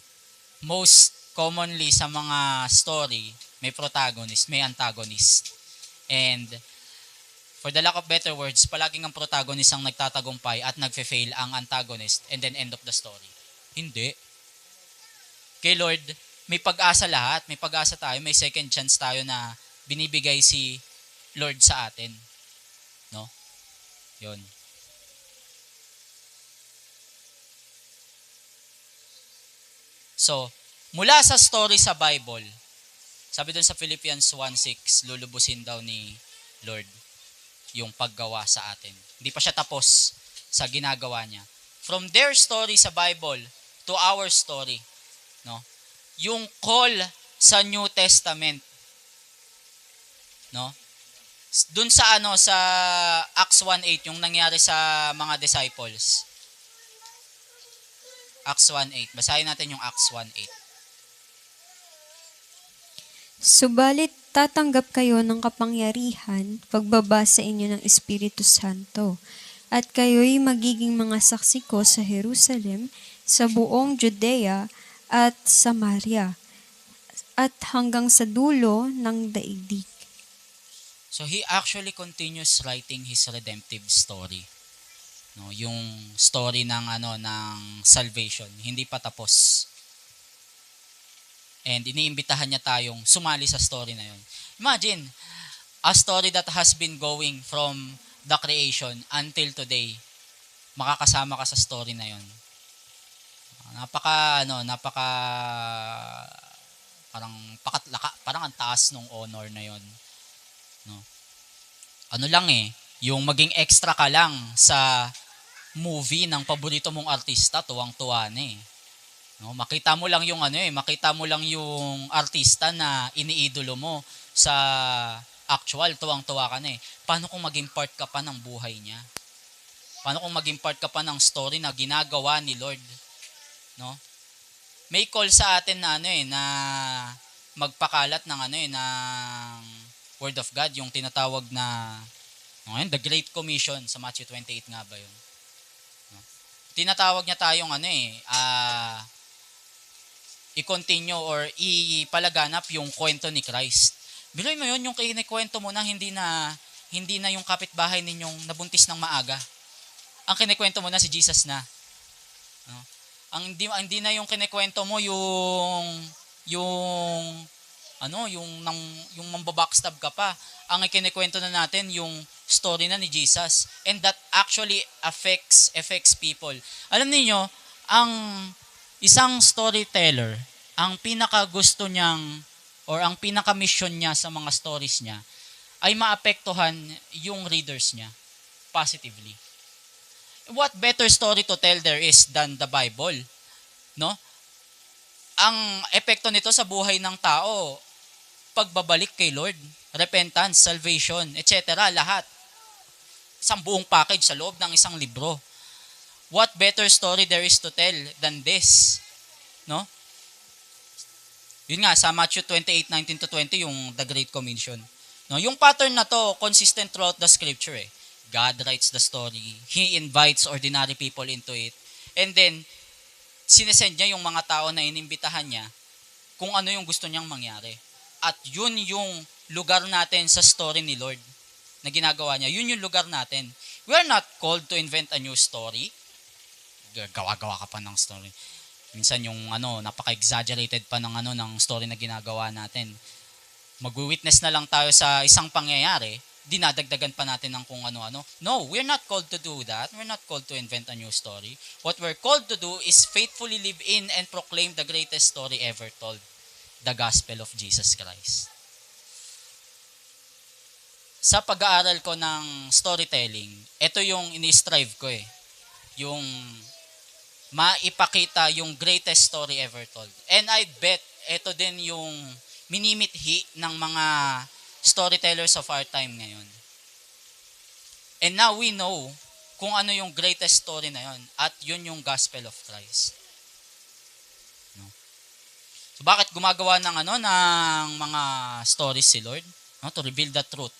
Most commonly sa mga story, may protagonist, may antagonist. And for the lack of better words, palaging ang protagonist ang nagtatagumpay at nagfe-fail ang antagonist and then end of the story. Hindi. Kay Lord, may pag-asa lahat, may pag-asa tayo, may second chance tayo na binibigay si Lord sa atin. No? Yun. So, mula sa story sa Bible, sabi dun sa Philippians 1:6, lulubusin daw ni Lord yung paggawa sa atin. Hindi pa siya tapos sa ginagawa niya. From their story sa Bible to our story, no? Yung call sa New Testament, no? Dun sa sa Acts 1:8, yung nangyari sa mga disciples. Acts 1:8. Basahin natin yung Acts 1:8. Subalit tatanggap kayo ng kapangyarihan pagbaba sa inyo ng Espiritu Santo, at kayo'y magiging mga saksi ko sa Jerusalem, sa buong Judea at Samaria, at hanggang sa dulo ng daigdig. So he actually continues writing his redemptive story. No, yung story ng ng salvation, hindi pa tapos. And iniimbitahan niya tayong sumali sa story na yun. Imagine, a story that has been going from the creation until today. Makakasama ka sa story na yun. Napaka parang ang taas ng honor na yun. No. Yung maging extra ka lang sa movie ng paborito mong artista, tuwang-tuwa na eh. No, makita mo lang yung artista na iniidolo mo sa actual, tuwang-tuwa ka na eh. Paano kung maging part ka pa ng buhay niya? Paano kung maging part ka pa ng story na ginagawa ni Lord? No? May call sa atin na na magpakalat ng ng Word of God, yung tinatawag na ngayon, the Great Commission sa Matthew 28 nga ba yun? No? Tinatawag niya tayong i-continue or ipalaganap yung kwento ni Christ. Biloy mo yun, yung kinikwento mo na hindi na yung kapitbahay ninyong nabuntis ng maaga. Ang kinikwento mo na si Jesus na. No? Ang hindi na yung kinikwento mo yung mambabackstab ka pa. Ang ikinikwento na natin yung story na ni Jesus, and that actually affects people. Alam niyo, ang isang storyteller, ang pinakagusto niyang or ang pinaka-mission niya sa mga stories niya ay maapektuhan yung readers niya positively. What better story to tell there is than the Bible? No? Ang epekto nito sa buhay ng tao, pagbabalik kay Lord, repentance, salvation, etc. Lahat. Isang buong package sa loob ng isang libro. What better story there is to tell than this? No? Yun nga, sa Matthew 28:19-20, yung The Great Commission. No, yung pattern na to, consistent throughout the scripture eh. God writes the story. He invites ordinary people into it. And then, sinesend niya yung mga tao na inimbitahan niya kung ano yung gusto niyang mangyari. At yun yung lugar natin sa story ni Lord na ginagawa niya. Yun yung lugar natin. We are not called to invent a new story. Gawa-gawa ka pa ng story. Minsan yung napaka-exaggerated pa ng story na ginagawa natin. Mag-witness na lang tayo sa isang pangyayari, dinadagdagan pa natin ng kung ano-ano. No, we're not called to do that. We're not called to invent a new story. What we're called to do is faithfully live in and proclaim the greatest story ever told, the gospel of Jesus Christ. Sa pag-aaral ko ng storytelling, ito yung ini-strive ko eh. Yung maipakita yung greatest story ever told. And I bet ito din yung minimithi ng mga storytellers of our time ngayon. And now we know kung ano yung greatest story na yun, at yun yung gospel of Christ. No? So bakit gumagawa ng mga stories si Lord? No? To reveal the truth.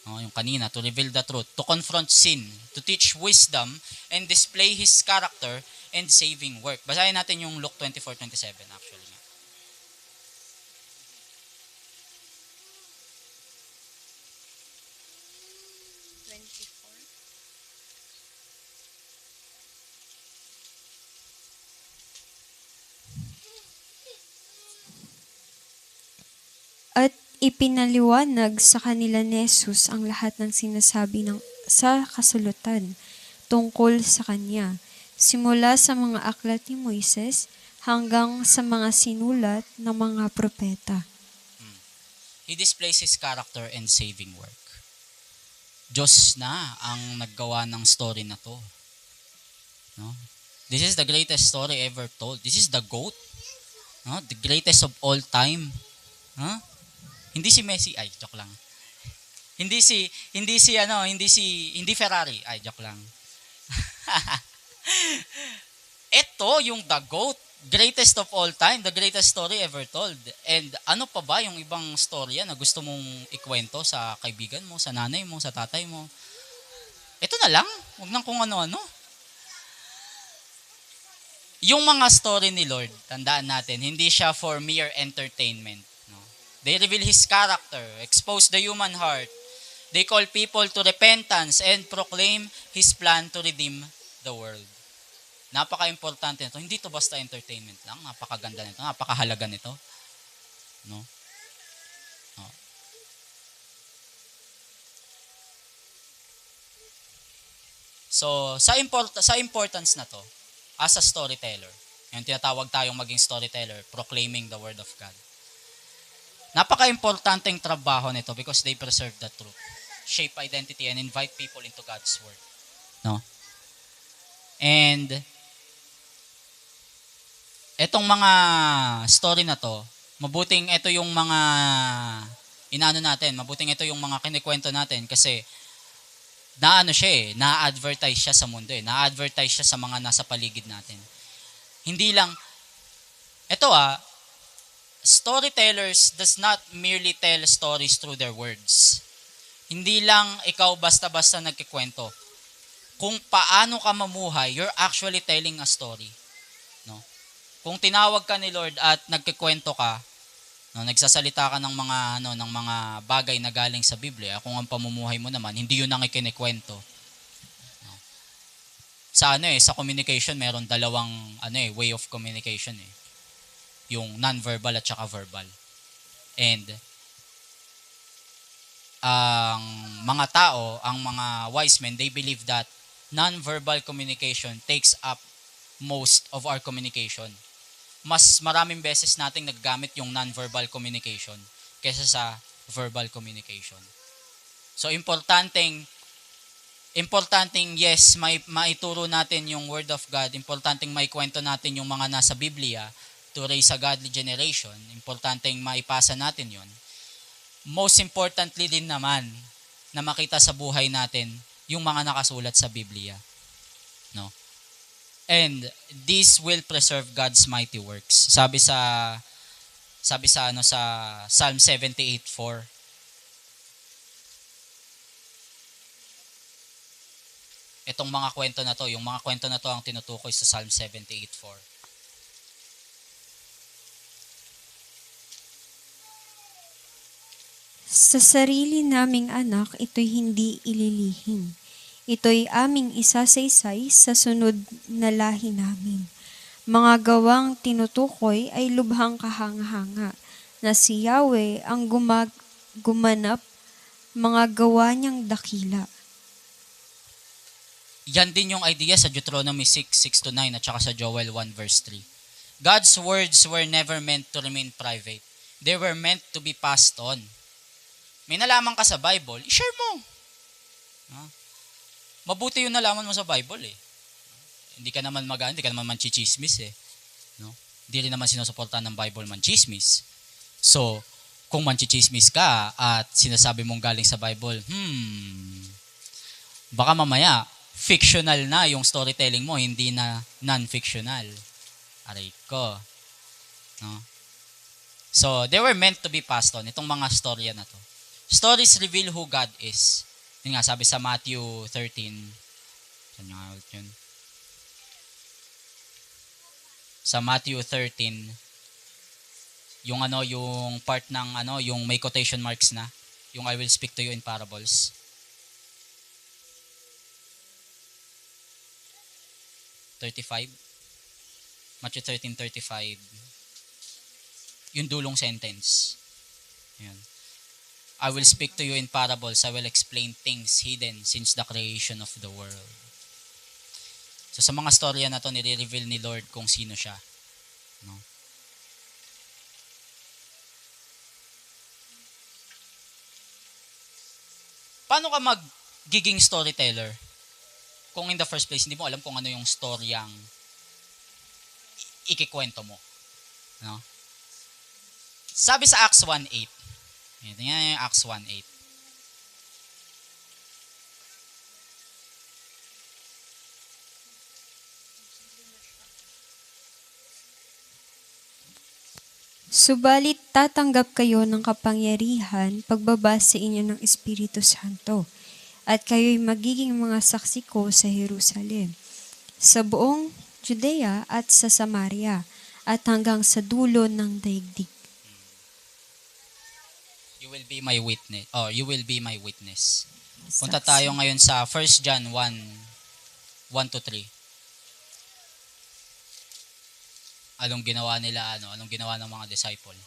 No, yung kanina, to reveal the truth, to confront sin, to teach wisdom, and display His character and saving work. Basahin natin yung Luke 24:27 actually. At ipinaliwanag sa kanila ni Jesus ang lahat ng sinasabi sa kasulatan tungkol sa Kanya, simula sa mga aklat ni Moises hanggang sa mga sinulat ng mga propeta. He displays His character and saving work. Diyos na ang naggawa ng story na to. No? This is the greatest story ever told. This is the GOAT. No? The greatest of all time. Huh? Hindi si Messi, ay joke lang. Hindi Ferrari, ay joke lang. Ito yung the GOAT, greatest of all time, the greatest story ever told. And ano pa ba yung ibang storya na gusto mong ikwento sa kaibigan mo, sa nanay mo, sa tatay mo? Ito na lang, huwag nang kung ano-ano. Yung mga story ni Lord, tandaan natin, hindi siya for mere entertainment. No? They reveal His character, expose the human heart. They call people to repentance and proclaim His plan to redeem the world. Napaka-importante nito. Hindi to basta entertainment lang. Napakaganda nito. Napakahalaga nito. No? No. So, sa importance na to, as a storyteller, yung tinatawag tayong maging storyteller, proclaiming the word of God. Napaka-importanteng trabaho nito because they preserve the truth, shape identity, and invite people into God's word. No? And etong mga story na to, mabuting ito yung mga mabuting ito yung mga kinikwento natin kasi na-advertise siya sa mundo na-advertise siya sa mga nasa paligid natin. Hindi lang, storytellers does not merely tell stories through their words. Hindi lang ikaw basta-basta nagkikwento. Kung paano ka mamuhay, you're actually telling a story. No? Kung tinawag ka ni Lord at nagkikwento ka, no, nagsasalita ka ng mga bagay na galing sa Biblia, kung ang pamumuhay mo naman hindi yun ang ikinikwento. No. Sa communication meron dalawang way of communication eh. Yung non-verbal at saka verbal. And ang mga tao, ang mga wise men, they believe that non-verbal communication takes up most of our communication. Mas maraming beses nating naggamit yung non-verbal communication kaysa sa verbal communication. So, importanteng yes, maituro natin yung Word of God. Importanteng maikwento natin yung mga nasa Biblia to raise a godly generation. Importanteng maipasa natin yon. Most importantly din naman na makita sa buhay natin yung mga nakasulat sa Biblia. No? And this will preserve God's mighty works. Sabi sa Psalm 78:4. Itong mga kwento na to, yung mga kwento na to ang tinutukoy sa Psalm 78:4. Sa sarili naming anak, ito'y hindi ililihim. Ito'y aming isasaysay sa sunod na lahi namin. Mga gawang tinutukoy ay lubhang kahanga-hanga, na si Yahweh ang gumanap mga gawa niyang dakila. Yan din yung idea sa Deuteronomy 6:6-9 at saka sa Joel 1:3. God's words were never meant to remain private. They were meant to be passed on. May nalaman ka sa Bible, i-share mo. Mabuti yung nalaman mo sa Bible eh. Hindi ka naman manchichismis eh. No? Hindi rin naman sinusuportahan ng Bible manchismis. So, kung manchichismis ka at sinasabi mong galing sa Bible, baka mamaya, fictional na yung storytelling mo, hindi na non-fictional. Aray ko. No? So, they were meant to be passed on. Itong mga storya na to. Stories reveal who God is. Yun nga, sabi sa Matthew 13. Saan nga yun? Sa Matthew 13, yung part ng yung may quotation marks na, yung I will speak to you in parables. Matthew 13:35. Yung dulong sentence. Yan. I will speak to you in parables. I will explain things hidden since the creation of the world. So sa mga storya na to, nire-reveal ni Lord kung sino siya. No? Paano ka magiging storyteller? Kung in the first place, hindi mo alam kung ano yung storyang ikikwento mo. No? Sabi sa Acts 1:8. Tingnan yung Acts 1:8. Subalit tatanggap kayo ng kapangyarihan pagbaba sa inyo ng Espiritu Santo, at kayo'y magiging mga saksi ko sa Jerusalem, sa buong Judea at sa Samaria, at hanggang sa dulo ng daigdig. You will be my witness. You will be my witness. Punta tayo ngayon sa 1 John 1:1-3. Anong ginawa nila, anong ginawa ng mga disciple?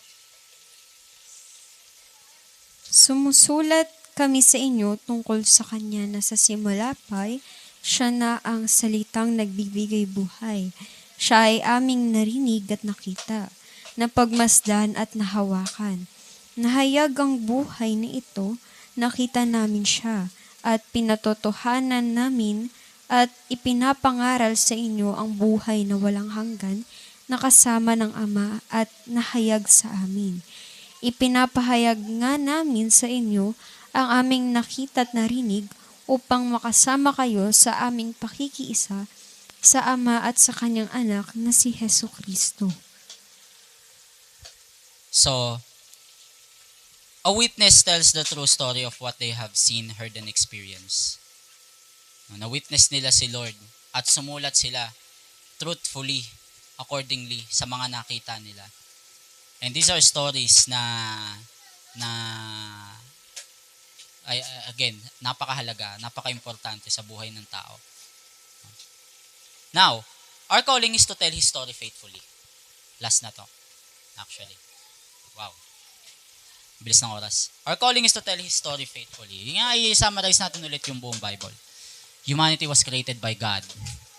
Sumusulat kami sa inyo tungkol sa Kanya na sa simula pa'y siya na ang salitang nagbibigay buhay. Siya ay aming narinig at nakita, napagmasdan at nahawakan. Nahayag ang buhay na ito, nakita namin siya, at pinatotohanan namin at ipinapangaral sa inyo ang buhay na walang hanggan, nakasama ng Ama at nahayag sa amin. Ipinapahayag nga namin sa inyo ang aming nakita at narinig upang makasama kayo sa aming pakikiisa sa Ama at sa Kanyang Anak na si Jesucristo. So, a witness tells the true story of what they have seen, heard, and experienced. Na-witness nila si Lord at sumulat sila truthfully accordingly sa mga nakita nila. And these are stories na again, napakahalaga, napaka-importante sa buhay ng tao. Now, our calling is to tell His story faithfully. Last na to, actually. Wow. Bilis ng oras. Our calling is to tell His story faithfully. Yung nga, i-summarize natin ulit yung buong Bible. Humanity was created by God.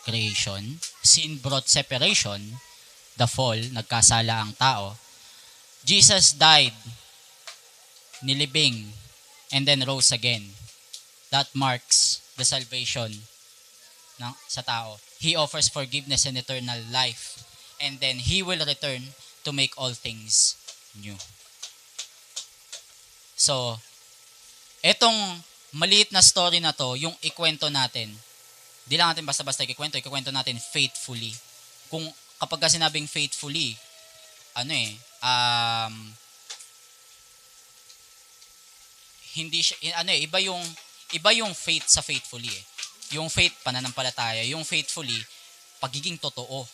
Creation. Sin brought separation. The fall. Nagkasala ang tao. Jesus died, nilibing, and then rose again. That marks the salvation sa tao. He offers forgiveness and eternal life. And then He will return to make all things new. So, etong maliit na story na to, yung ikwento natin, di lang natin basta-basta ikwento natin faithfully. Kung kapag sinabing faithfully, hindi siya, iba yung faith sa faithfully eh. Yung faith, pananampalataya. Yung faithfully, pagiging totoo.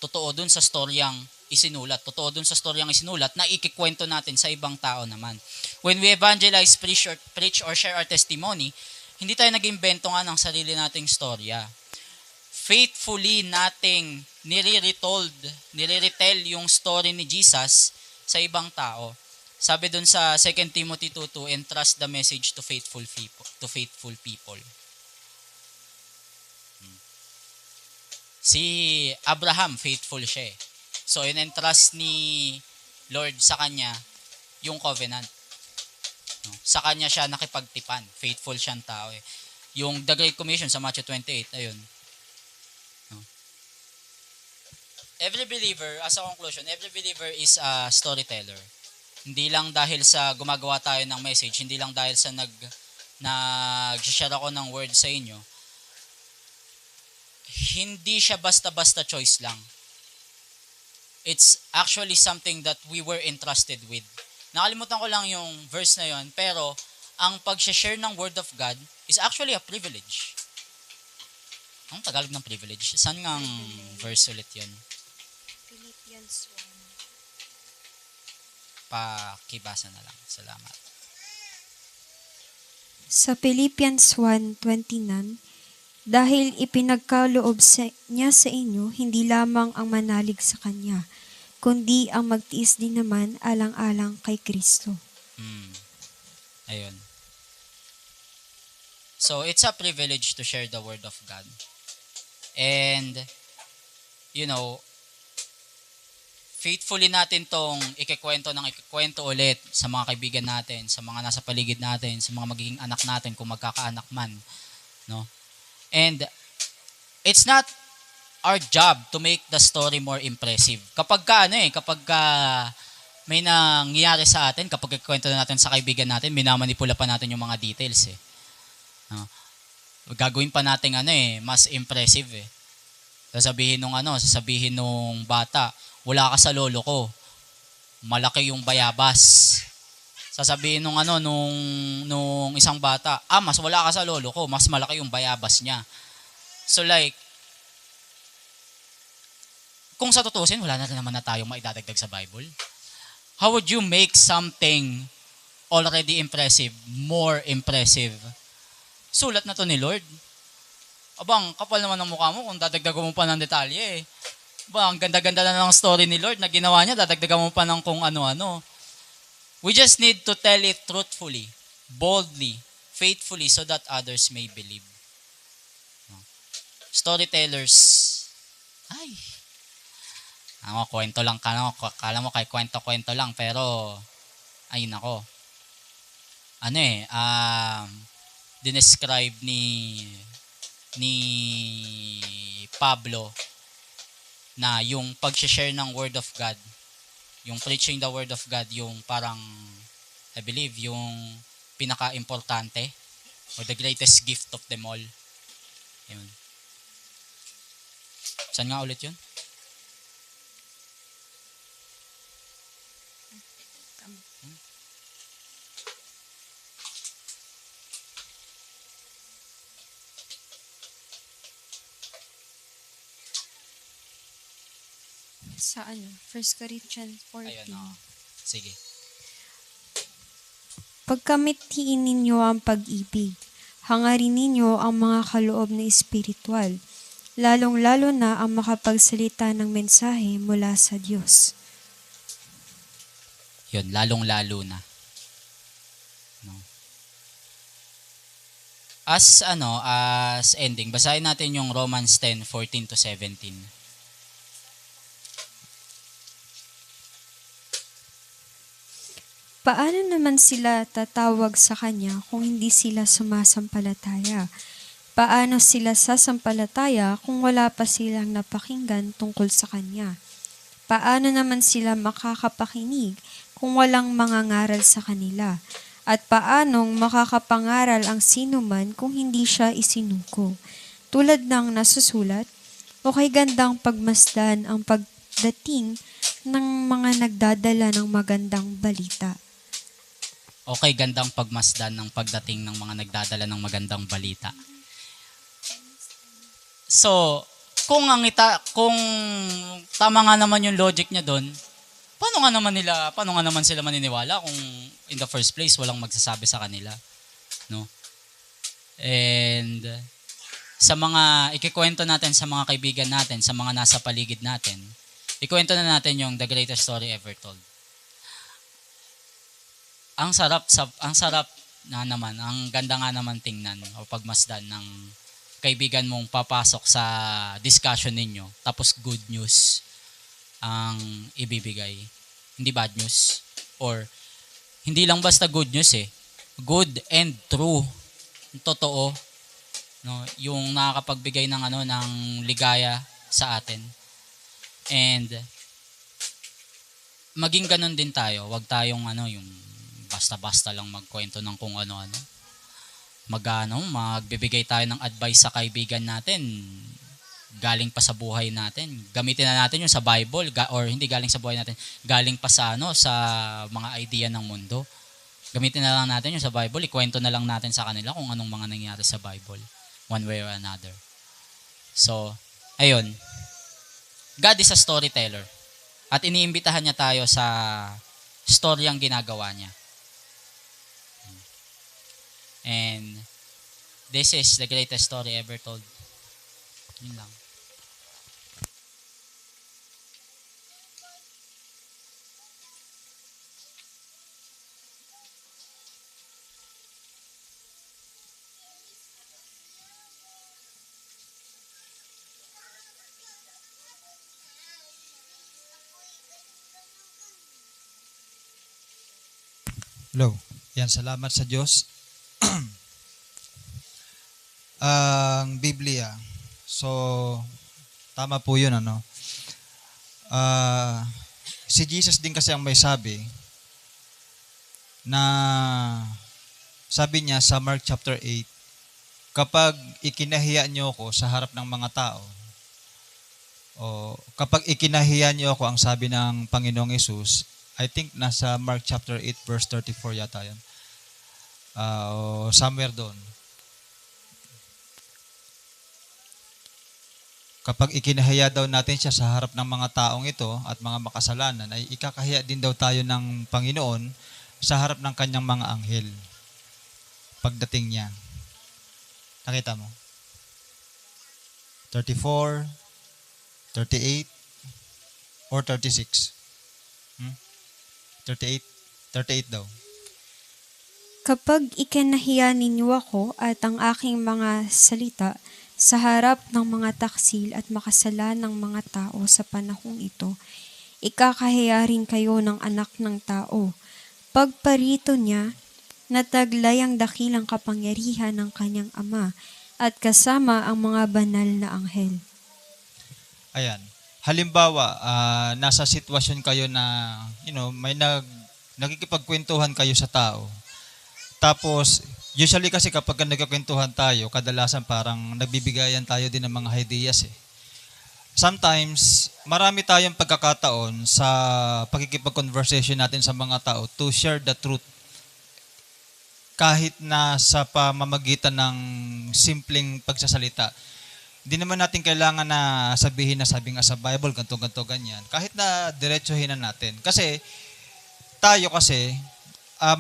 Totoo dun sa storyang isinulat. Totoo dun sa storyang isinulat na ikikwento natin sa ibang tao naman. When we evangelize, preach, or share our testimony, hindi tayo nag-imbento nga ng sarili nating storya. Faithfully nating nire-retell yung story ni Jesus sa ibang tao. Sabi dun sa 2 Timothy 2:2, entrust the message to faithful people. Si Abraham, faithful siya eh. So, in-entrust ni Lord sa kanya yung covenant. Sa kanya siya nakipagtipan. Faithful siyang tao eh. Yung The Great Commission sa Matthew 28, ayun. Every believer, as a conclusion, every believer is a storyteller. Hindi lang dahil sa gumagawa tayo ng message, hindi lang dahil sa nag-share ako ng word sa inyo, hindi siya basta-basta choice lang. It's actually something that we were entrusted with. Nakalimutan ko lang yung verse na yon, pero ang pag-share ng word of God is actually a privilege. Ang Tagalog ng privilege? Saan nga ang verse ulit yun? Philippians 1. Pakibasa na lang. Salamat. Sa Philippians 1:29, dahil ipinagkaloob niya sa inyo, hindi lamang ang manalig sa Kanya, kundi ang magtiis din naman alang-alang kay Kristo. Ayun. So, it's a privilege to share the Word of God. And, faithfully natin tong ikikwento ulit sa mga kaibigan natin, sa mga nasa paligid natin, sa mga magiging anak natin kung magkakaanak man. No? And it's not our job to make the story more impressive. Kapag may nangyayari sa atin, kapag ikwento natin sa kaibigan natin, minamanipula pa natin yung mga details eh. No? Gagawin pa natin mas impressive eh. Sasabihin nung bata, wala ka sa lolo ko. Malaki yung bayabas. Sasabihin nung isang bata, mas wala ka sa lolo ko, mas malaki yung bayabas niya. So kung sa tutusin, wala na rin naman na tayong maidadagdag sa Bible. How would you make something already impressive more impressive? Sulat na to ni Lord. Abang, kapal naman ng mukha mo kung dadagdagan mo pa ng detalye eh. Ang ganda-ganda na ng story ni Lord na ginawa niya, dadagdagan mo pa ng kung ano-ano. We just need to tell it truthfully, boldly, faithfully, so that others may believe. Storytellers. Kwento lang kala mo kay kwento lang, pero, ay nako. Dinescribe ni Pablo na yung pag-share ng Word of God, yung preaching the Word of God, yung parang, I believe, yung pinaka-importante or the greatest gift of them all. Yun. Saan nga ulit yun? Sa 1 Corinthians Ayun, 14. Sige. Pagkamithiin ninyo ang pag-ibig, hangarin ninyo ang mga kaloob na espiritual, lalong-lalo na ang makapagsalita ng mensahe mula sa Diyos. Yun, lalong-lalo na. No? As ending, basahin natin yung Romans 10:14 to 17. Paano naman sila tatawag sa Kanya kung hindi sila sumasampalataya? Paano sila sasampalataya kung wala pa silang napakinggan tungkol sa Kanya? Paano naman sila makakapakinig kung walang mangangaral sa kanila? At paanong makakapangaral ang sinuman kung hindi siya isinuko? Tulad ng nasusulat, o kay gandang pagmasdan ang pagdating ng mga nagdadala ng magandang balita. Okay, gandang pagmasdan ng pagdating ng mga nagdadala ng magandang balita. So, kung tama nga naman yung logic niya doon, paano nga naman sila maniniwala kung in the first place walang magsasabi sa kanila, no? And sa mga ikikwento natin sa mga kaibigan natin, sa mga nasa paligid natin, ikwento na natin yung the greatest story ever told. Ang ganda nga naman tingnan o pagmasdan ng kaibigan mong papasok sa discussion ninyo, tapos good news ang ibibigay. Hindi bad news. Or, hindi lang basta good news good and true. Totoo. No? Yung nakakapagbigay ng ligaya sa atin. And, maging ganun din tayo. Huwag tayong yung basta-basta lang magkwento ng kung ano-ano. Magbibigay tayo ng advice sa kaibigan natin galing pa sa buhay natin. Gamitin na natin yung sa Bible or hindi galing sa buhay natin, galing pa sa sa mga idea ng mundo. Gamitin na lang natin yung sa Bible, ikwento na lang natin sa kanila kung anong mga nangyari sa Bible, one way or another. So, ayun. God is a storyteller. At iniimbitahan niya tayo sa storyang ginagawa niya. And this is the greatest story ever told. Yun lang. Hello. Yan, salamat sa Diyos. Ang Biblia. So, tama po yun, si Jesus din kasi ang may sabi na sabi niya sa Mark chapter 8, kapag ikinahiya niyo ako sa harap ng mga tao, o kapag ikinahiya niyo ako, ang sabi ng Panginoong Yesus, I think nasa Mark chapter 8 verse 34 yata yan. O somewhere doon. Kapag ikinahiya daw natin siya sa harap ng mga taong ito at mga makasalanan, ay ikakahiya din daw tayo ng Panginoon sa harap ng kanyang mga anghel pagdating niya. Nakita mo? 34, 38, or 36? 38? 38 daw. Kapag ikinahiya ninyo ako at ang aking mga salita sa harap ng mga taksil at makasalanang mga tao sa panahong ito, ikakahiya rin kayo ng anak ng tao. Pagparito niya, nataglay ang dakilang kapangyarihan ng kanyang ama at kasama ang mga banal na anghel. Ayan. Halimbawa, nasa sitwasyon kayo na, may nakikipagkwentuhan kayo sa tao. Tapos, usually kasi kapag nagkakwentuhan tayo, kadalasan parang nagbibigayan tayo din ng mga ideas Sometimes, marami tayong pagkakataon sa pagkikipag-conversation natin sa mga tao to share the truth. Kahit na sa pamamagitan ng simpleng pagsasalita. Hindi naman natin kailangan na sabihin na sabi nga sa Bible, ganto ganyan. Kahit na diretsuhin na natin. Kasi, tayo kasi,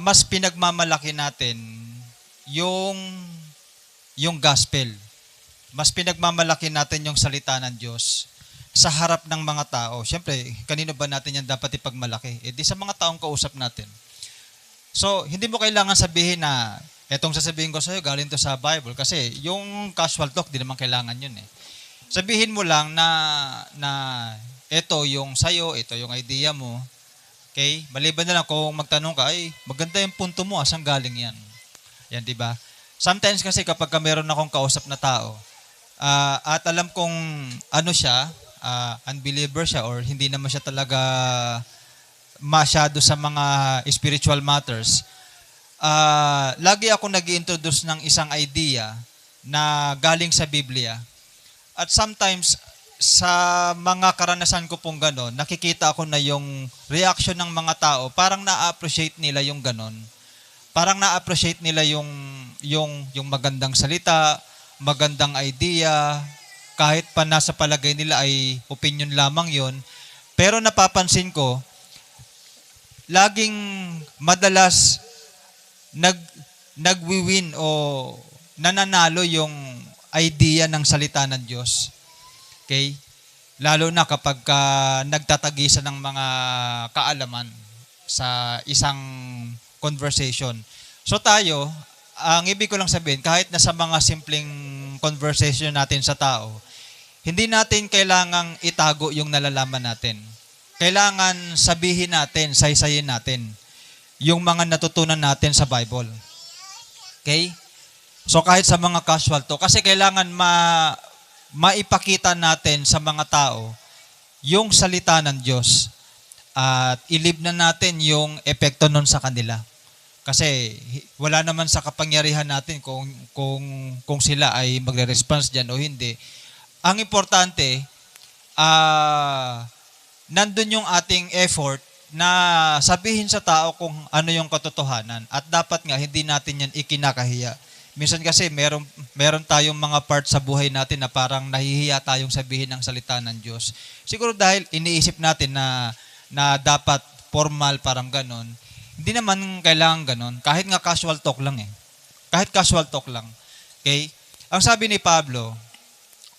mas pinagmamalaki natin yung gospel. Mas pinagmamalaki natin yung salita ng Diyos sa harap ng mga tao. Siyempre, kanino ba natin yan dapat ipagmalaki? Eh di sa mga taong kausap natin. So, hindi mo kailangan sabihin na etong sasabihin ko sa'yo, galing to sa Bible. Kasi yung casual talk, di naman kailangan yun eh. Sabihin mo lang na ito yung sa'yo, ito yung idea mo. Okay? Maliban na lang kung magtanong ka, ay, maganda yung punto mo, asang galing yan? Yan, di ba? Sometimes kasi kapag meron akong kausap na tao, at alam kong ano siya, unbeliever siya, or hindi naman siya talaga masyado sa mga spiritual matters, lagi ako nag-introduce ng isang idea na galing sa Biblia. At sometimes, sa mga karanasan ko pong gano'n, nakikita ako na yung reaction ng mga tao, parang na-appreciate nila yung gano'n. Parang na-appreciate nila yung magandang salita, magandang idea, kahit pa nasa palagay nila ay opinion lamang yon. Pero napapansin ko, laging madalas nagwi-win o nananalo yung idea ng salita ng Diyos. Okay? Lalo na kapag nagtatagisa ng mga kaalaman sa isang conversation. So tayo, ang ibig ko lang sabihin, kahit na sa mga simpleng conversation natin sa tao, hindi natin kailangang itago yung nalalaman natin. Kailangan sabihin natin, saysayin natin yung mga natutunan natin sa Bible. Okay? So kahit sa mga casual to, kasi kailangan maipakita natin sa mga tao yung salita ng Diyos at ilibnan natin yung epekto nun sa kanila. Kasi wala naman sa kapangyarihan natin kung sila ay magre-response dyan o hindi. Ang importante, nandun yung ating effort na sabihin sa tao kung ano yung katotohanan. At dapat nga, hindi natin yan ikinakahiya. Minsan kasi meron tayong mga part sa buhay natin na parang nahihiya tayong sabihin ang salita ng Diyos. Siguro dahil iniisip natin na dapat formal, parang ganon. Hindi naman kailangan ganon. Kahit nga casual talk lang eh. Kahit casual talk lang. Okay? Ang sabi ni Pablo,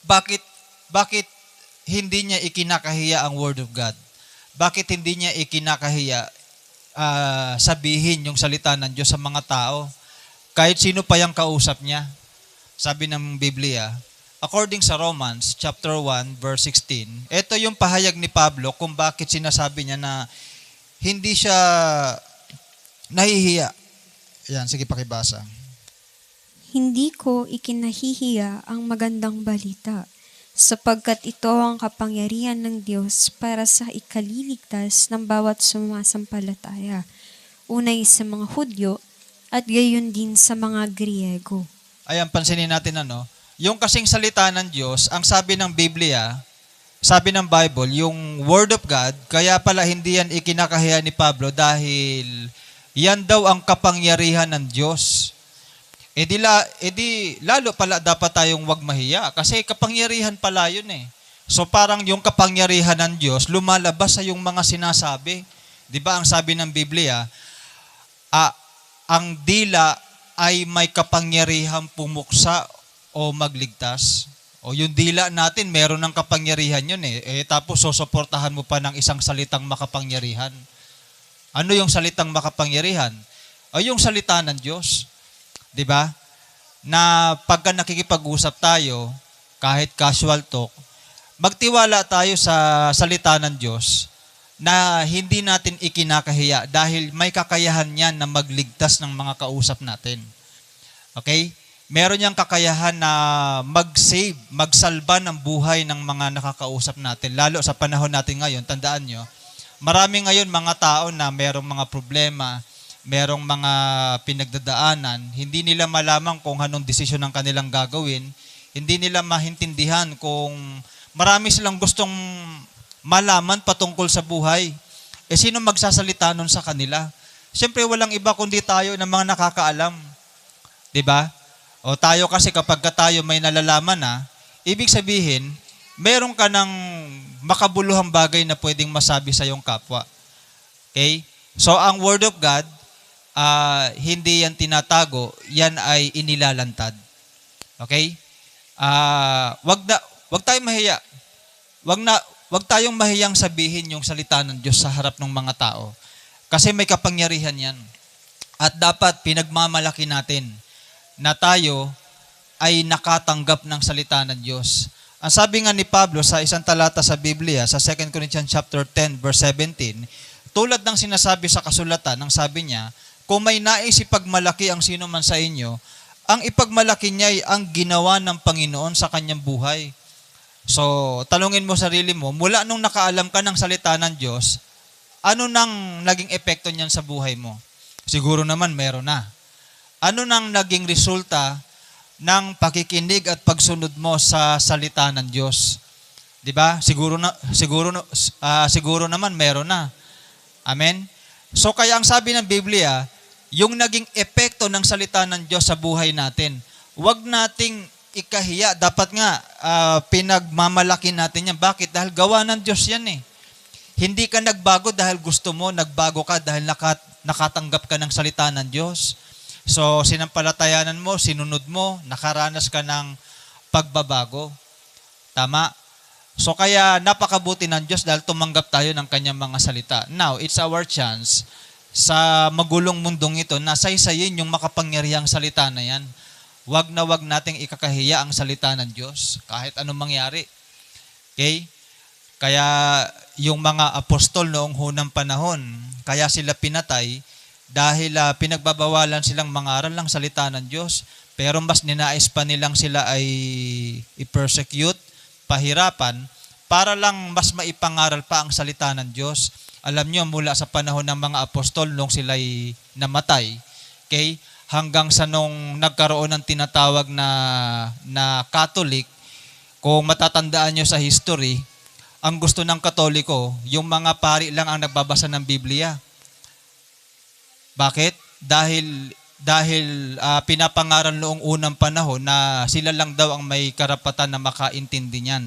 bakit hindi niya ikinakahiya ang Word of God? Bakit hindi niya ikinakahiya sabihin yung salita ng Diyos sa mga tao? Kahit sino pa yung kausap niya. Sabi ng Biblia, according sa Romans chapter 1 verse 16, ito yung pahayag ni Pablo kung bakit sinasabi niya na hindi siya nahihiya. Yan, sige pakibasa. Hindi ko ikinahihiya ang magandang balita, sapagkat ito ang kapangyarihan ng Diyos para sa ikaliligtas ng bawat sumasampalataya, unay sa mga Hudyo at gayon din sa mga Griego. Ayan, pansinin natin yung kasing salita ng Diyos, ang sabi ng Biblia, sabi ng Bible, yung Word of God, kaya pala hindi yan ikinakahiya ni Pablo dahil yan daw ang kapangyarihan ng Diyos. E di lalo pala dapat tayong wag mahiya kasi kapangyarihan pala yun eh. So parang yung kapangyarihan ng Diyos lumalabas sa yung mga sinasabi. Di ba ang sabi ng Biblia, ang dila ay may kapangyarihan pumuksa o magligtas. O yung dila natin, meron ng kapangyarihan yun eh. Tapos susuportahan mo pa ng isang salitang makapangyarihan. Ano yung salitang makapangyarihan? O yung salita ng Diyos. 'Di ba? Na pagka nakikipag-usap tayo, kahit casual talk, magtiwala tayo sa salita ng Diyos na hindi natin ikinakahiya dahil may kakayahan yan na magligtas ng mga kausap natin. Okay? Meron niyang kakayahan na mag-save, magsalba ng buhay ng mga nakakausap natin. Lalo sa panahon natin ngayon, tandaan nyo, marami ngayon mga tao na merong mga problema, merong mga pinagdadaanan, hindi nila malaman kung anong desisyon ang kanilang gagawin, hindi nila mahintindihan kung marami silang gustong malaman patungkol sa buhay. Sino magsasalita nun sa kanila? Siyempre, walang iba kundi tayo ng mga nakakaalam. 'Di ba? O tayo kasi kapag tayo may nalalaman na, ibig sabihin, meron ka ng makabuluhang bagay na pwedeng masabi sa iyong kapwa. Okay? So, ang Word of God, hindi yan tinatago, yan ay inilalantad. Okay? Wag tayong mahiya. Wag tayong mahiyang sabihin yung salita ng Diyos sa harap ng mga tao. Kasi may kapangyarihan yan. At dapat pinagmamalaki natin na tayo ay nakatanggap ng salita ng Diyos. Ang sabi nga ni Pablo sa isang talata sa Biblia, sa 2 Corinthians chapter 10, verse 17, tulad ng sinasabi sa kasulatan, ang sabi niya, kung may nais ipagmalaki ang sino man sa inyo, ang ipagmalaki niya ay ang ginawa ng Panginoon sa kanyang buhay. So, tanungin mo sarili mo, mula nung nakaalam ka ng salita ng Diyos, ano nang naging epekto niyan sa buhay mo? Siguro naman meron na. Ano nang naging resulta ng pakikinig at pagsunod mo sa salita ng Diyos? 'Di ba? Siguro naman meron na. Amen. So kaya ang sabi ng Biblia, yung naging epekto ng salita ng Diyos sa buhay natin, wag nating ikahiya. Dapat nga pinagmamalaki natin yan. Bakit? Dahil gawa ng Diyos yan eh. Hindi ka nagbago dahil gusto mo, nagbago ka dahil nakatanggap ka ng salita ng Diyos. So, sinampalatayanan mo, sinunod mo, nakaranas ka ng pagbabago. Tama? So, kaya napakabuti ng Diyos dahil tumanggap tayo ng kanyang mga salita. Now, it's our chance sa magulong mundong ito na saysayin yung makapangyarihang salita na yan. Wag na wag nating ikakahiya ang salita ng Diyos kahit anong mangyari. Okay? Kaya yung mga apostol noong hunang panahon, kaya sila pinatay dahil pinagbabawalan silang mangaral ng salita ng Diyos. Pero mas ninais pa nilang sila ay i-persecute, pahirapan, para lang mas maipangaral pa ang salita ng Diyos. Alam nyo, mula sa panahon ng mga apostol nung sila'y namatay, okay, hanggang sa nung nagkaroon ng tinatawag na Catholic, kung matatandaan nyo sa history, ang gusto ng Katoliko, yung mga pari lang ang nagbabasa ng Biblia. Bakit? Dahil pinapangaral noong unang panahon na sila lang daw ang may karapatan na makaintindi niyan.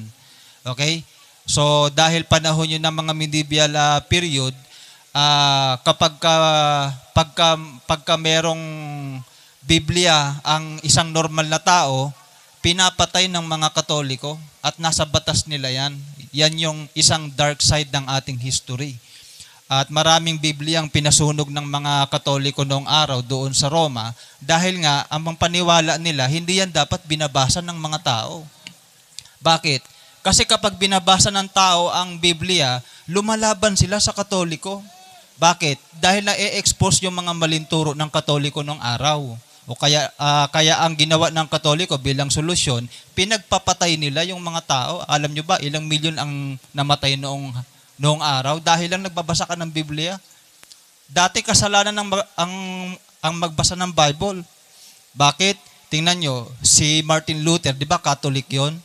Okay? So, dahil panahon yun ng mga medieval period, pagka merong Biblia ang isang normal na tao, pinapatay ng mga Katoliko at nasa batas nila yan. Yan yung isang dark side ng ating history. At maraming Biblia ang pinasunog ng mga Katoliko noong araw doon sa Roma dahil nga ang paniwala nila, hindi yan dapat binabasa ng mga tao. Bakit? Kasi kapag binabasa ng tao ang Biblia, lumalaban sila sa Katoliko. Bakit? Dahil na-expose yung mga malinturo ng Katoliko noong araw. O kaya ang ginawa ng Katoliko bilang solusyon, pinagpapatay nila yung mga tao. Alam nyo ba, ilang milyon ang namatay noong araw dahil lang nagbabasa ka ng Biblia? Dati kasalanan ang magbasa ng Bible. Bakit? Tingnan nyo, si Martin Luther, di ba Catholic yon?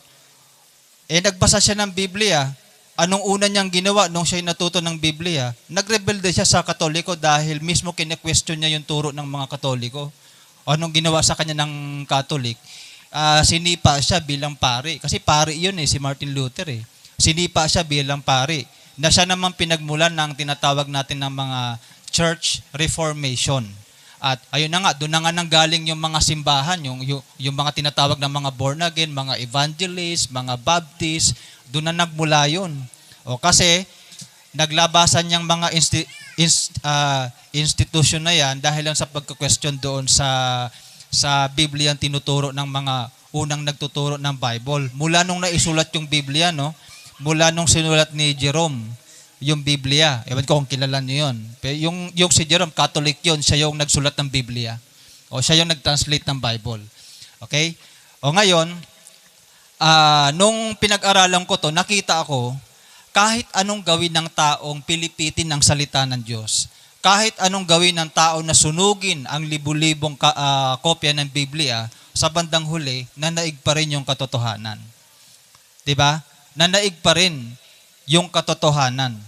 Nagbasa siya ng Biblia. Anong una niyang ginawa nung siya'y natuto ng Biblia? Nagrebelde siya sa Katoliko dahil mismo kine-question niya yung turo ng mga Katoliko. Anong ginawa sa kanya ng Catholic? Sinipa siya bilang pari. Kasi pari yun si Martin Luther Sinipa siya bilang pari. Na siya naman pinagmulan ng tinatawag natin ng mga Church Reformation. At ayun na nga, doon na nga nanggaling yung mga simbahan, yung mga tinatawag na mga born again, mga evangelists, mga Baptist, doon na nagmula yun. Kasi naglabasan niyang mga institution na yan dahil lang sa pagka-question doon sa Biblia ang tinuturo ng mga unang nagtuturo ng Bible. Mula nung naisulat yung Biblia, mula nung sinulat ni Jerome, yung Biblia. Ewan ko kung kilala niyo yun. Pero yung si Jerome, Catholic yun, siya yung nagsulat ng Biblia. Siya yung nag-translate ng Bible. Okay? Ngayon, nung pinag-aralan ko to, nakita ako, kahit anong gawin ng taong pilipitin ng salita ng Diyos, kahit anong gawin ng tao na sunugin ang libu-libong kopya ng Biblia, sa bandang huli, nanaig pa rin yung katotohanan. Diba? Nanaig pa rin yung katotohanan.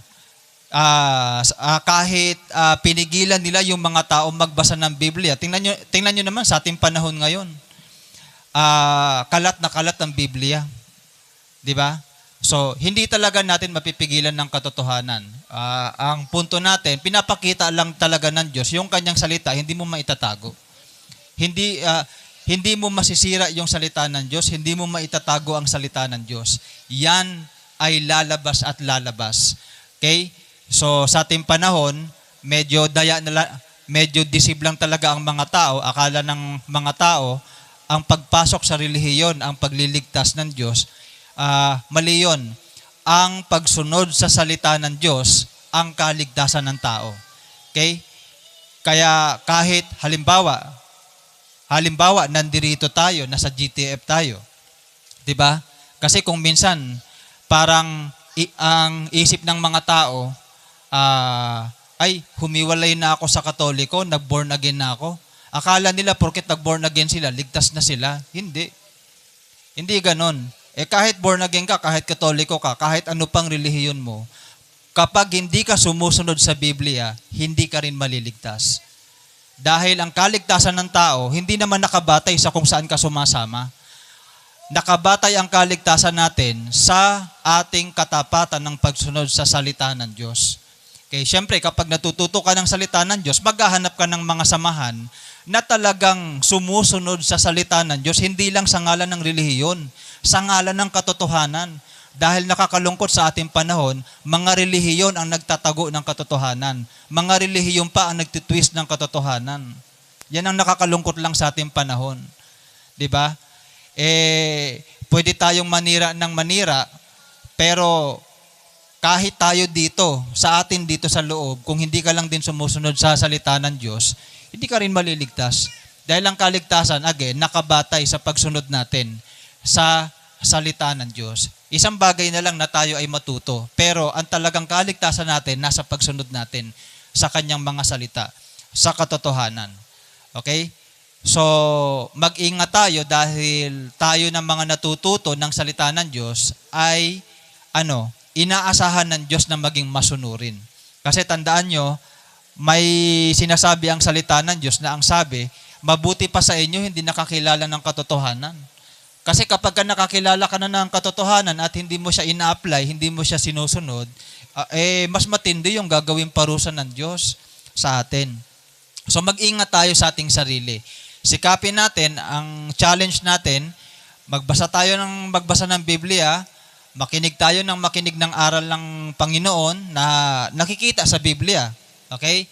Kahit pinigilan nila yung mga tao magbasa ng Biblia. Tingnan nyo naman sa ating panahon ngayon. Kalat na kalat ang Biblia. 'Di ba? So, hindi talaga natin mapipigilan ng katotohanan. Ang punto natin, pinapakita lang talaga ng Diyos yung kanyang salita, hindi mo maitatago. Hindi mo masisira yung salita ng Diyos, hindi mo maitatago ang salita ng Diyos. Yan ay lalabas at lalabas. Okay? So, sa ating panahon, medyo deceive lang talaga ang mga tao. Akala ng mga tao, ang pagpasok sa relihiyon, ang pagliligtas ng Diyos, mali yun. Ang pagsunod sa salita ng Diyos, ang kaligtasan ng tao. Okay? Kaya kahit halimbawa, nandirito tayo, nasa GTF tayo. 'Di ba? Kasi kung minsan, parang ang isip ng mga tao, ay, humiwalay na ako sa Katoliko, nag-born again na ako. Akala nila porket nag-born again sila, ligtas na sila. Hindi. Hindi ganon. Kahit born again ka, kahit Katoliko ka, kahit ano pang relihiyon mo, kapag hindi ka sumusunod sa Biblia, hindi ka rin maliligtas. Dahil ang kaligtasan ng tao, hindi naman nakabatay sa kung saan ka sumasama. Nakabatay ang kaligtasan natin sa ating katapatan ng pagsunod sa salita ng Diyos. Okay, syempre, kapag natututo ka ng salita ng Diyos, maghahanap ka ng mga samahan na talagang sumusunod sa salita ng Diyos, hindi lang sa ngalan ng relihiyon, sa ngalan ng katotohanan. Dahil nakakalungkot sa ating panahon, mga relihiyon ang nagtatago ng katotohanan. Mga relihiyon pa ang nagtitwist ng katotohanan. Yan ang nakakalungkot lang sa ating panahon. 'Di ba? Pwede tayong manira ng manira, pero kahit tayo dito, sa atin dito sa loob, kung hindi ka lang din sumusunod sa salita ng Diyos, hindi ka rin maliligtas. Dahil ang kaligtasan, again, nakabatay sa pagsunod natin sa salita ng Diyos. Isang bagay na lang na tayo ay matuto, pero ang talagang kaligtasan natin nasa pagsunod natin sa kanyang mga salita, sa katotohanan. Okay? So, mag-ingat tayo dahil tayo ng mga natututo ng salita ng Diyos ay inaasahan ng Diyos na maging masunurin. Kasi tandaan nyo, may sinasabi ang salita ng Diyos na ang sabi, mabuti pa sa inyo hindi nakakilala ng katotohanan. Kasi kapag nakakilala ka na ng katotohanan at hindi mo siya ina-apply, hindi mo siya sinusunod, mas matindi yung gagawing parusa ng Diyos sa atin. So mag-ingat tayo sa ating sarili. Sikapin natin, ang challenge natin, magbasa ng Biblia, makinig tayo ng makinig ng aral ng Panginoon na nakikita sa Biblia. Okay?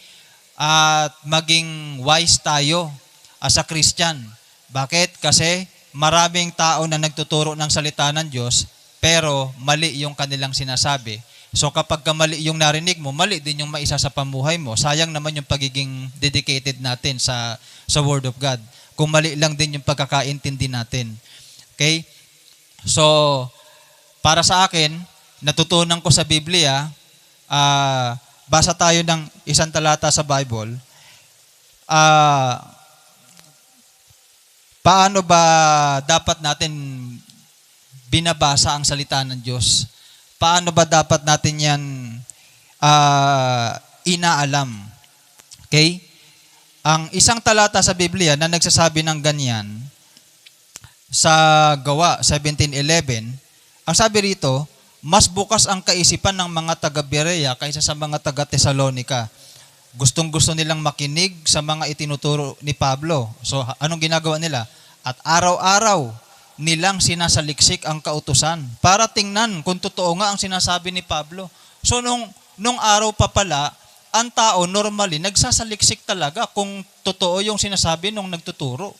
At maging wise tayo as a Christian. Bakit? Kasi maraming tao na nagtuturo ng salita ng Diyos, pero mali yung kanilang sinasabi. So kapag mali yung narinig mo, mali din yung maisa sa pamuhay mo. Sayang naman yung pagiging dedicated natin sa Word of God. Kung mali lang din yung pagkakaintindi natin. Okay? So, para sa akin, natutunan ko sa Biblia, basa tayo ng isang talata sa Bible, paano ba dapat natin binabasa ang salita ng Diyos? Paano ba dapat natin yan inaalam? Okay? Ang isang talata sa Biblia na nagsasabi ng ganyan, sa Gawa 17:11, ang sabi rito, mas bukas ang kaisipan ng mga taga-Berea kaysa sa mga taga-Tesalonika. Gustong-gusto nilang makinig sa mga itinuturo ni Pablo. So, anong ginagawa nila? At araw-araw nilang sinasaliksik ang kautusan para tingnan kung totoo nga ang sinasabi ni Pablo. So, nung araw pa pala, ang tao normally nagsasaliksik talaga kung totoo yung sinasabi nung nagtuturo.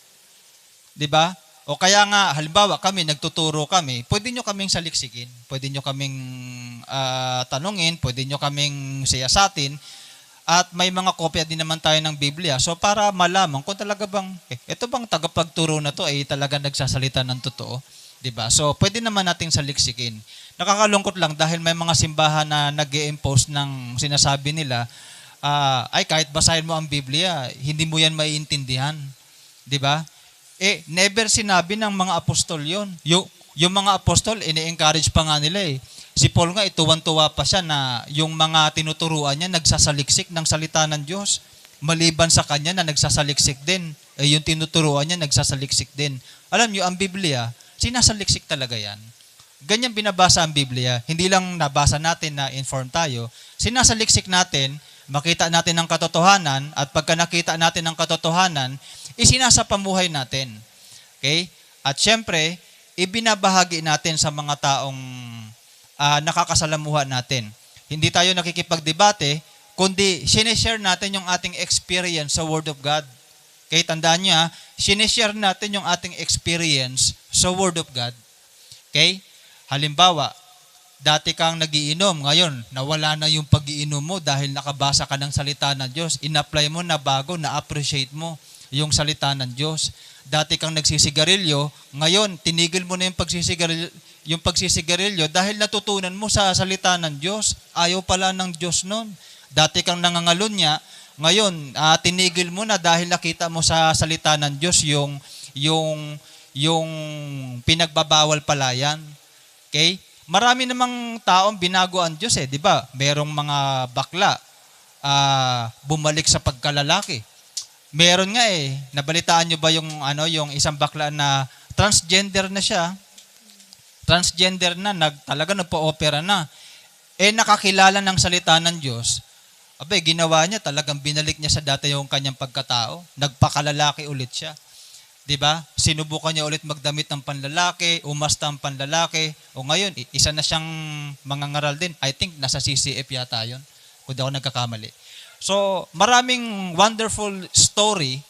'Di ba? O kaya nga, halimbawa kami, nagtuturo kami, pwede nyo kaming saliksikin, pwede nyo kaming tanungin, pwede nyo kaming siyasatin, at may mga kopya din naman tayo ng Biblia. So para malaman kung talaga bang, ito bang tagapagturo na to ay talaga nagsasalita ng totoo. Diba? So pwede naman nating saliksikin. Nakakalungkot lang dahil may mga simbahan na nag-i-impose ng sinasabi nila, ay kahit basahin mo ang Biblia, hindi mo yan maiintindihan. Diba? Never sinabi ng mga apostol yun. Yung mga apostol, ini-encourage pa nga nila eh. Si Paul nga, tuwan-tuwa pa siya na yung mga tinuturuan niya nagsasaliksik ng salita ng Diyos. Maliban sa kanya na nagsasaliksik din. Yung tinuturuan niya nagsasaliksik din. Alam niyo, ang Biblia, sinasaliksik talaga yan. Ganyan binabasa ang Biblia. Hindi lang nabasa natin na inform tayo. Sinasaliksik natin, makita natin ang katotohanan, at pagka nakita natin ang katotohanan, isinasapamuhay natin. Okay? At syempre, ibinabahagi natin sa mga taong nakakasalamuha natin. Hindi tayo nakikipagdebate, kundi sinishare natin yung ating experience sa Word of God. Okay, tandaan niya, sinishare natin yung ating experience sa Word of God. Okay? Halimbawa, dati kang nagiinom, ngayon, nawala na yung pag-iinom mo dahil nakabasa ka ng salita ng Diyos. In-apply mo na bago, na-appreciate mo yung salita ng Diyos. Dati kang nagsisigarilyo, ngayon, tinigil mo na yung pagsisigarilyo dahil natutunan mo sa salita ng Diyos. Ayaw pala ng Diyos nun. Dati kang nangangalunya, ngayon, tinigil mo na dahil nakita mo sa salita ng Diyos yung pinagbabawal pala yan. Okay? Marami namang taong binago ang Diyos di ba? Merong mga bakla bumalik sa pagkalalaki. Meron nga nabalitaan nyo ba yung isang bakla na transgender na siya? Transgender na, talaga nagpa-opera na. Nakakilala ng salita ng Diyos. Ginawa niya, talagang binalik niya sa dati yung kanyang pagkatao. Nagpakalalaki ulit siya. 'Di ba? Sinubukan niya ulit magdamit ng panlalaki, umasta ang panlalaki. O ngayon, isa na siyang mangangaral din. I think nasa CCF yata 'yon, kung di ako nagkakamali. So, maraming wonderful story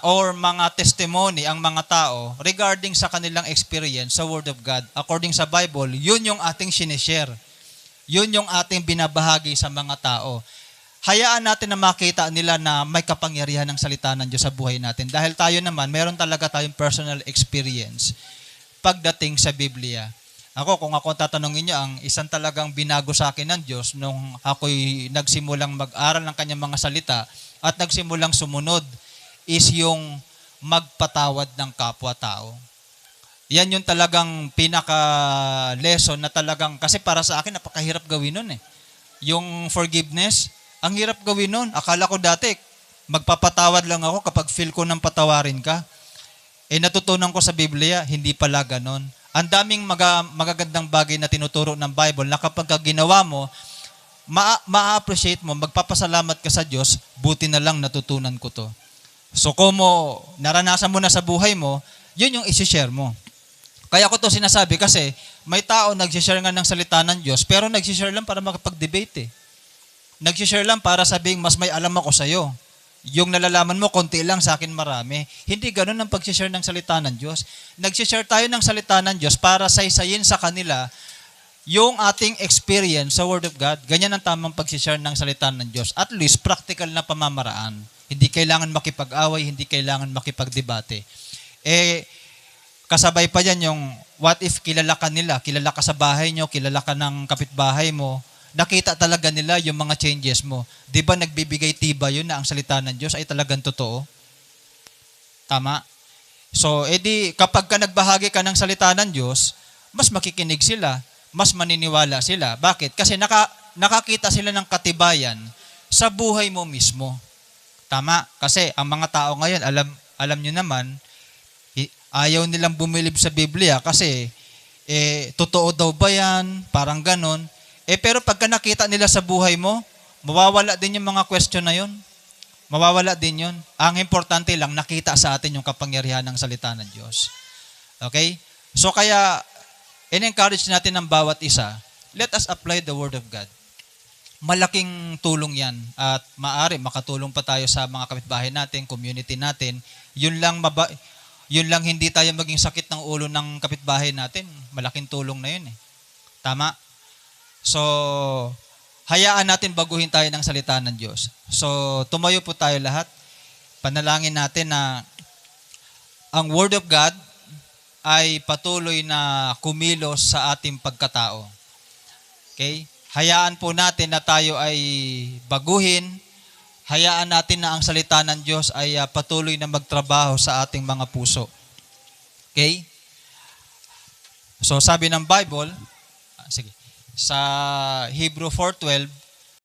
or mga testimony ang mga tao regarding sa kanilang experience sa Word of God. According sa Bible, yun yung ating sinishare. Yun yung ating binabahagi sa mga tao. Hayaan natin na makita nila na may kapangyarihan ng salita ng Diyos sa buhay natin. Dahil tayo naman, meron talaga tayong personal experience pagdating sa Biblia. Kung ako tatanungin niyo, ang isang talagang binago sa akin ng Diyos nung ako'y nagsimulang mag-aral ng kanyang mga salita at nagsimulang sumunod is yung magpatawad ng kapwa-tao. Yan yung talagang pinaka-lesson na talagang, kasi para sa akin, napakahirap gawin nun Yung forgiveness, ang hirap gawin nun. Akala ko dati, magpapatawad lang ako kapag feel ko nang patawarin ka. Natutunan ko sa Biblia, hindi pala ganon. Ang daming magagandang bagay na tinuturo ng Bible na kapag ginawa mo, ma-appreciate mo, magpapasalamat ka sa Diyos, buti na lang natutunan ko to. So kung naranasan mo na sa buhay mo, yun yung isi-share mo. Kaya ko to sinasabi kasi may tao nag-share nga ng salita ng Diyos pero nag-share lang para makapag-debate Nag-share lang para sabing mas may alam ako sa'yo. Yung nalalaman mo, konti lang, sa akin marami. Hindi ganun ang pag-share ng salita ng Diyos. Nag-share tayo ng salita ng Diyos para saysayin sa kanila yung ating experience sa Word of God. Ganyan ang tamang pag-share ng salita ng Diyos. At least, practical na pamamaraan. Hindi kailangan makipag-away, hindi kailangan makipag-debate. Kasabay pa dyan yung what if kilala ka nila, kilala ka sa bahay nyo, kilala ka ng kapitbahay mo, nakita talaga nila yung mga changes mo. Di ba nagbibigay tiba yun na ang salita ng Diyos ay talagang totoo? Tama? So, kapag ka nagbahagi ka ng salita ng Diyos, mas makikinig sila, mas maniniwala sila. Bakit? Kasi nakakita sila ng katibayan sa buhay mo mismo. Tama? Kasi ang mga tao ngayon, alam nyo naman, ayaw nilang bumilib sa Biblia kasi totoo daw ba yan? Parang ganon. Pero pagka nakita nila sa buhay mo, mawawala din yung mga question na yun. Mawawala din yun. Ang importante lang, nakita sa atin yung kapangyarihan ng salita ng Diyos. Okay? So kaya, in-encourage natin ang bawat isa, let us apply the Word of God. Malaking tulong yan at maaari makatulong pa tayo sa mga kapitbahay natin, community natin. Yun lang hindi tayo maging sakit ng ulo ng kapitbahay natin. Malaking tulong na yun Tama? So, hayaan natin baguhin tayo ng salita ng Diyos. So, tumayo po tayo lahat. Panalangin natin na ang Word of God ay patuloy na kumilos sa ating pagkatao. Okay? Hayaan po natin na tayo ay baguhin. Hayaan natin na ang salita ng Diyos ay patuloy na magtrabaho sa ating mga puso. Okay? So, sabi ng Bible, sa Hebrew 4:12,